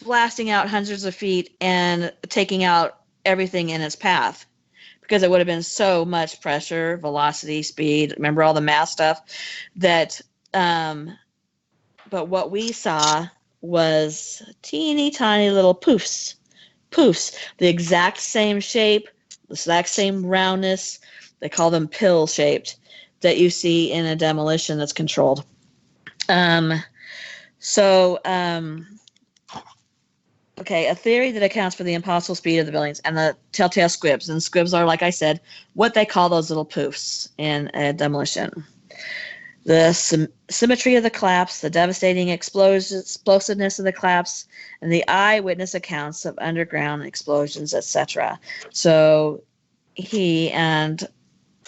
out hundreds of feet and taking out everything in its path, because it would have been so much pressure, velocity, speed. Remember all the math stuff that, but what we saw was teeny tiny little poofs, the exact same shape, the exact same roundness. They call them pill shaped, that you see in a demolition that's controlled. Okay, a theory that accounts for the impossible speed of the buildings and the telltale squibs. And squibs are, like I said, what they call those little poofs in a demolition. The symmetry of the collapse, the devastating explosiveness of the collapse, and the eyewitness accounts of underground explosions, etc. So he and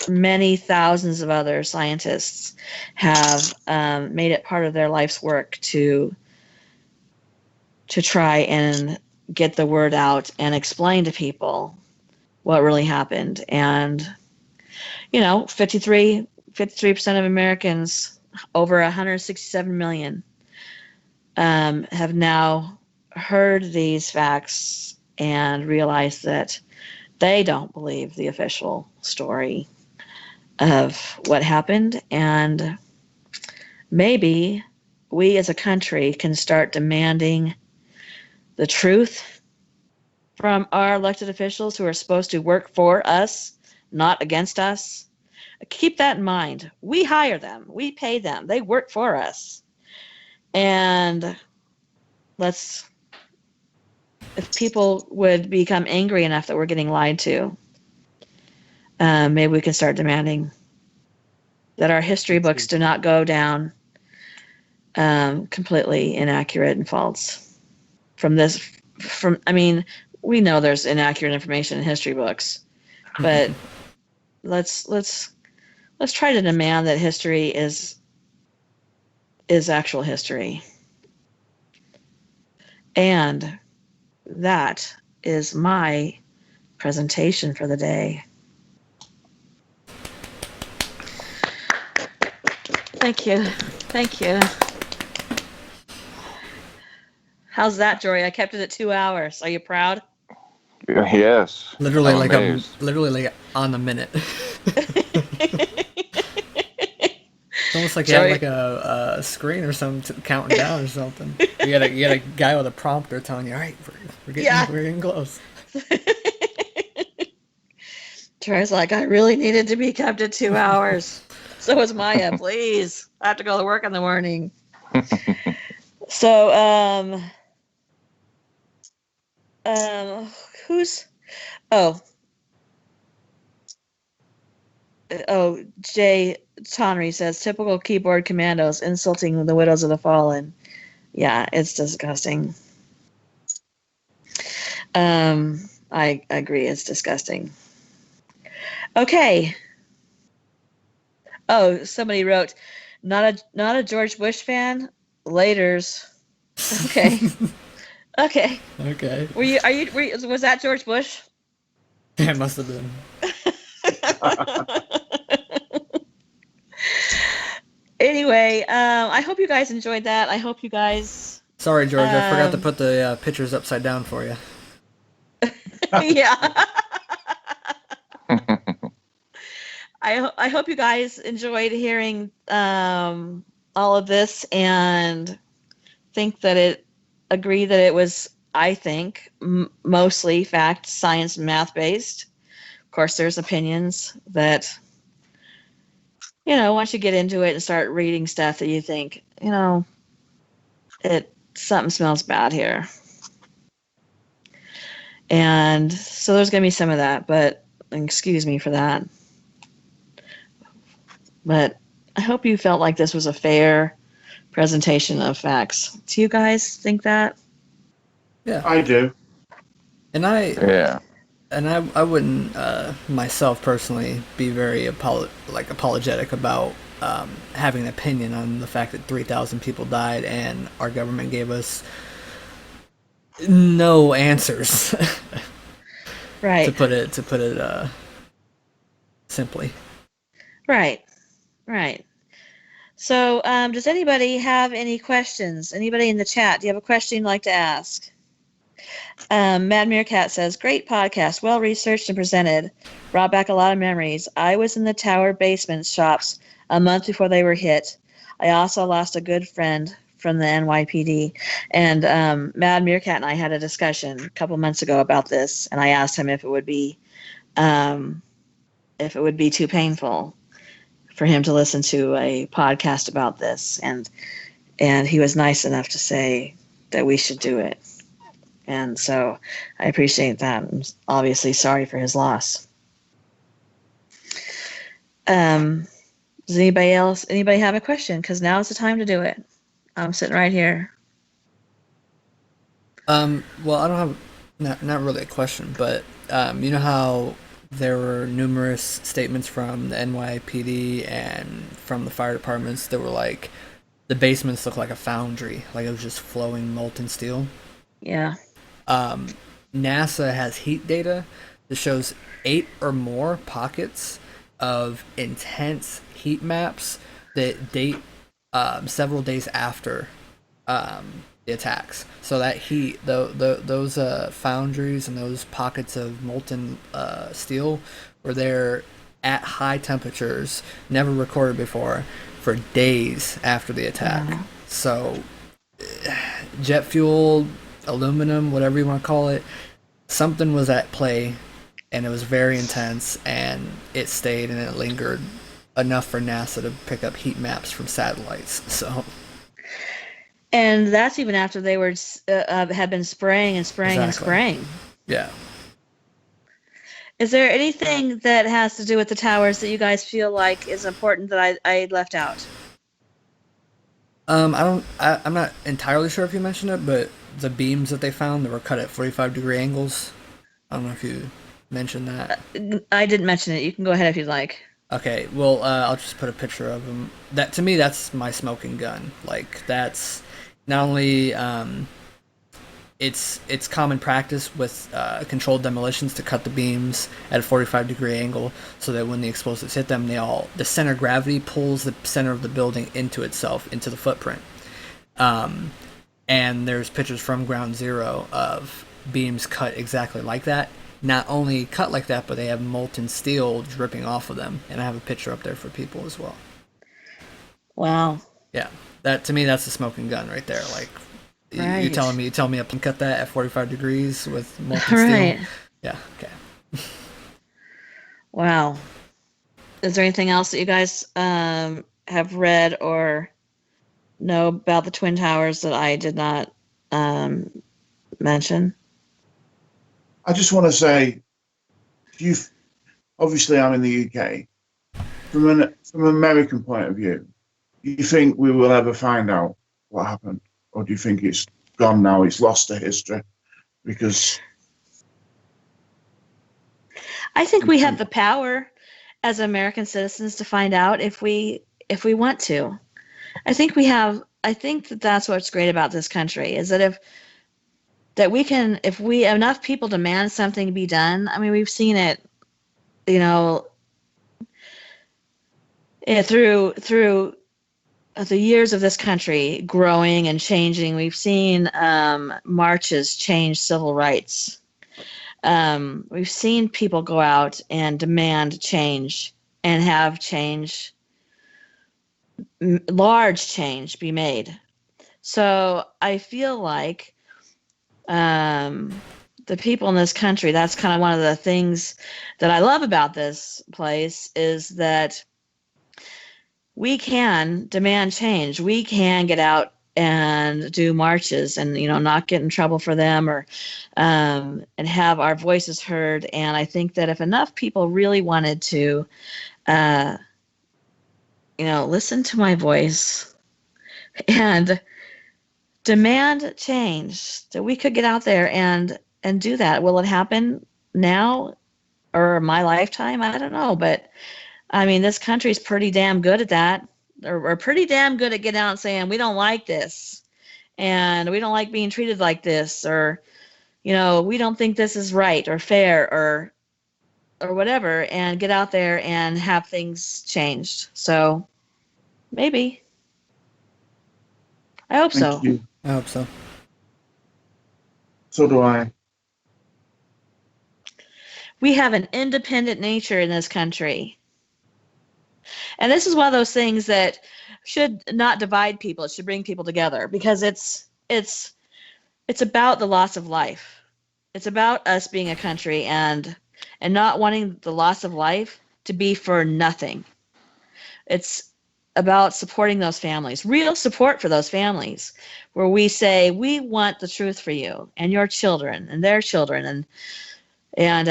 many thousands of other scientists have made it part of their life's work to try and get the word out and explain to people what really happened. And, 53% of Americans, over 167 million, have now heard these facts and realized that they don't believe the official story of what happened. And maybe we as a country can start demanding the truth from our elected officials who are supposed to work for us, not against us. Keep that in mind. We hire them. We pay them. They work for us. And if people would become angry enough that we're getting lied to, maybe we can start demanding that our history books do not go down completely inaccurate and false. We know there's inaccurate information in history books, but let's try to demand that history is actual history. And that is my presentation for the day. Thank you. How's that, Jory? I kept it at 2 hours. Are you proud? Yes. Literally I'm like amazed. literally on the minute. It's almost like Jory. you have like a screen or something counting down or something. You got a guy with a prompter telling you, all right, we're getting close. Jory's like, I really needed to be kept at 2 hours. So was Maya, please. I have to go to work in the morning. So, who's? Oh, Jay Tonry says typical keyboard commandos insulting the widows of the fallen. Yeah, it's disgusting. I agree, it's disgusting. Okay. Oh, somebody wrote, not a George Bush fan. Laters. Okay. Okay. Okay. Was that George Bush? Yeah, it must have been. Anyway, I hope you guys enjoyed that. I hope you guys. Sorry, George, I forgot to put the pictures upside down for you. Yeah. I hope you guys enjoyed hearing all of this and agree that it was, I think, mostly fact, science, math based. Of course, there's opinions that, once you get into it and start reading stuff that you think, something smells bad here. And so there's going to be some of that, but excuse me for that. But I hope you felt like this was a fair presentation of facts. Do you guys think that? Yeah, I do. And I wouldn't myself personally be very apologetic about having an opinion on the fact that 3,000 people died and our government gave us no answers. Right. To put it simply. Right. So, does anybody have any questions? Anybody in the chat? Do you have a question you'd like to ask? Mad Meerkat says, great podcast, well researched and presented. Brought back a lot of memories. I was in the tower basement shops a month before they were hit. I also lost a good friend from the NYPD. And Mad Meerkat and I had a discussion a couple months ago about this, and I asked him if it would be too painful for him to listen to a podcast about this, and he was nice enough to say that we should do it. And so I appreciate that. I'm obviously sorry for his loss. Does anybody have a question? Because now is the time to do it. I'm sitting right here. Well, I don't have not really a question, but you know how there were numerous statements from the NYPD and from the fire departments that were like the basements looked like a foundry, like it was just flowing molten steel. Yeah. NASA has heat data that shows 8 or more pockets of intense heat maps that date several days after the attacks. So that heat, those foundries and those pockets of molten steel were there at high temperatures, never recorded before, for days after the attack. Wow. So jet fuel, aluminum, whatever you want to call it, something was at play, and it was very intense, and it stayed and it lingered enough for NASA to pick up heat maps from satellites. So, and that's even after they were had been spraying and spraying and spraying. Yeah. Is there anything that has to do with the towers that you guys feel like is important that I left out? I'm not entirely sure if you mentioned it, but the beams that they found that were cut at 45-degree angles. I don't know if you mentioned that. I didn't mention it. You can go ahead if you'd like. Okay, well, I'll just put a picture of them. That, to me, that's my smoking gun. Like, that's not only it's common practice with controlled demolitions to cut the beams at a 45-degree angle so that when the explosives hit them, the center of gravity pulls the center of the building into itself, into the footprint. And there's pictures from Ground Zero of beams cut exactly like that. Not only cut like that, but they have molten steel dripping off of them. And I have a picture up there for people as well. Wow. Yeah, that to me, that's the smoking gun right there. Like, right. you telling me I can cut that at 45 degrees with molten right. steel? Yeah. Okay. Wow. Is there anything else that you guys have read or know about the Twin Towers that I did not mention? I just want to say, you obviously I'm in the UK. From an American point of view, do you think we will ever find out what happened, or do you think it's gone now? It's lost to history because I think we have the power as American citizens to find out if we want to. I think that's what's great about this country is that if we enough people demand something be done. I mean, we've seen it, you know, through the years of this country growing and changing. We've seen marches change civil rights. We've seen people go out and demand change and have change, large change be made. So I feel like the people in this country, that's kind of one of the things that I love about this place is that we can demand change. We can get out and do marches and, you know, not get in trouble for them or and have our voices heard. And I think that if enough people really wanted to, you know, listen to my voice and demand change, that we could get out there and do that. Will it happen now or my lifetime? I don't know, but I mean, this country's pretty damn good at that. Or pretty damn good at getting out and saying, we don't like this. And we don't like being treated like this. Or, you know, we don't think this is right or fair or whatever. And get out there and have things changed. So maybe. I hope so. thank you. I hope so. So do I. We have an independent nature in this country. And this is one of those things that should not divide people. It should bring people together because it's about the loss of life. It's about us being a country and not wanting the loss of life to be for nothing. It's about supporting those families, real support for those families, where we say, we want the truth for you and your children and their children. And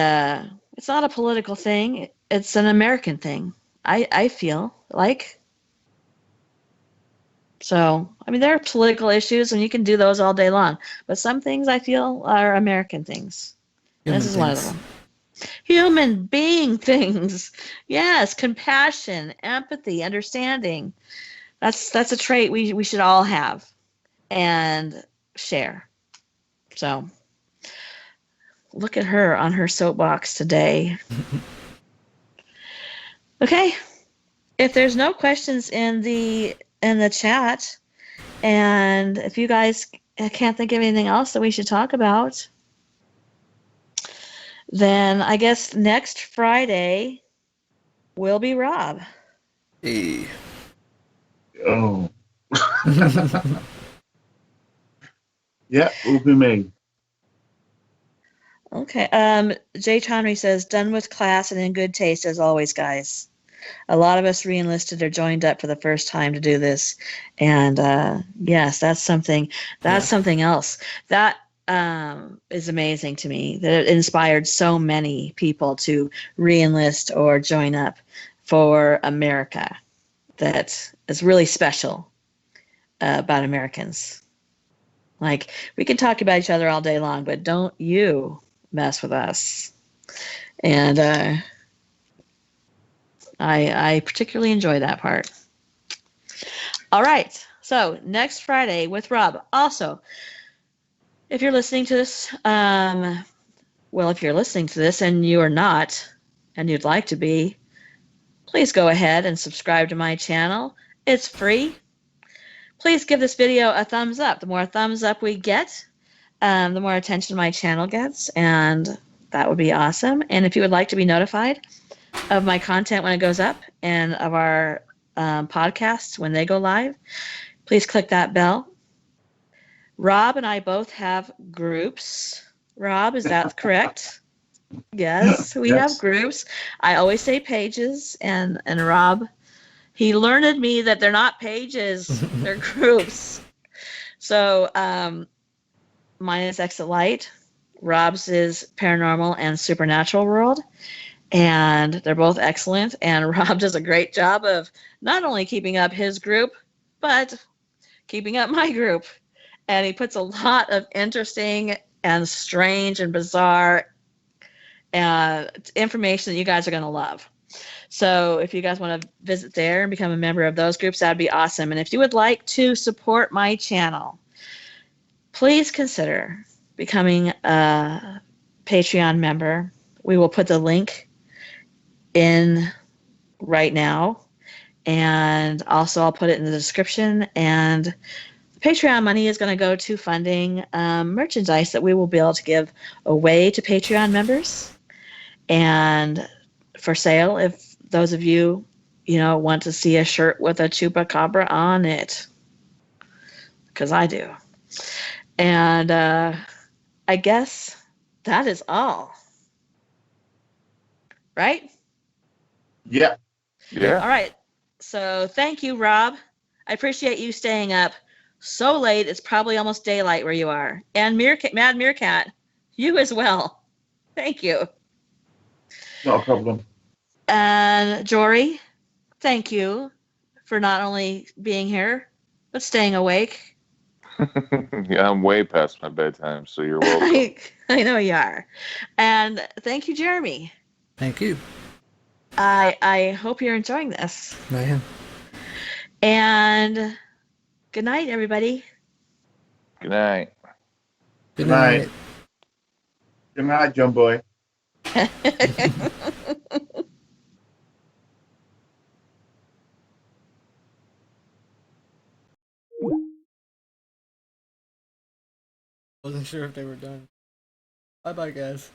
it's not a political thing. It's an American thing. I feel like. So, I mean, there are political issues and you can do those all day long. But some things I feel are American things. This is one of them. Human being things. Yes, compassion, empathy, understanding. That's a trait we should all have and share. So, look at her on her soapbox today. Okay. If there's no questions in the chat, and if you guys can't think of anything else that we should talk about, then I guess next Friday will be Robb. Hey. Oh. Yeah, it will be me. Okay. Jay Chanry says, done with class and in good taste as always, guys. A lot of us re-enlisted or joined up for the first time to do this. And yes, that's something else. That is amazing to me, that it inspired so many people to re-enlist or join up for America. That is really special about Americans. Like, we can talk about each other all day long, but don't you mess with us. And I particularly enjoy that part. All right. So next Friday with Robb. Also, if you're listening to this, if you're listening to this and you are not, and you'd like to be, please go ahead and subscribe to my channel. It's free. Please give this video a thumbs up. The more thumbs up we get, the more attention my channel gets, and that would be awesome. And if you would like to be notified of my content when it goes up and of our podcasts when they go live, please click that bell. Robb and I both have groups. Robb, is that correct? Yes, we have groups. I always say pages, and Robb He learned me that they're not pages, they're groups. So mine is Exit Light. Robb's is Paranormal and Supernatural World. And they're both excellent. And Robb does a great job of not only keeping up his group, but keeping up my group. And he puts a lot of interesting and strange and bizarre information that you guys are going to love. So if you guys want to visit there and become a member of those groups, that'd be awesome. And if you would like to support my channel, please consider becoming a Patreon member. We will put the link in right now. And also I'll put it in the description. And Patreon money is going to go to funding merchandise that we will be able to give away to Patreon members and for sale if those of you, want to see a shirt with a chupacabra on it, because I do. And I guess that is all. Right? Yeah. Yeah. All right. So thank you, Robb. I appreciate you staying up so late. It's probably almost daylight where you are. And Mad Meerkat, you as well. Thank you. Not a problem. And Jory, thank you for not only being here, but staying awake. Yeah, I'm way past my bedtime, so you're welcome. I know you are. And thank you, Jeremy. Thank you. I hope you're enjoying this. I am. And good night, everybody. Good night. Good night. night. Good night, John Boy. Wasn't sure if they were done. Bye bye, guys.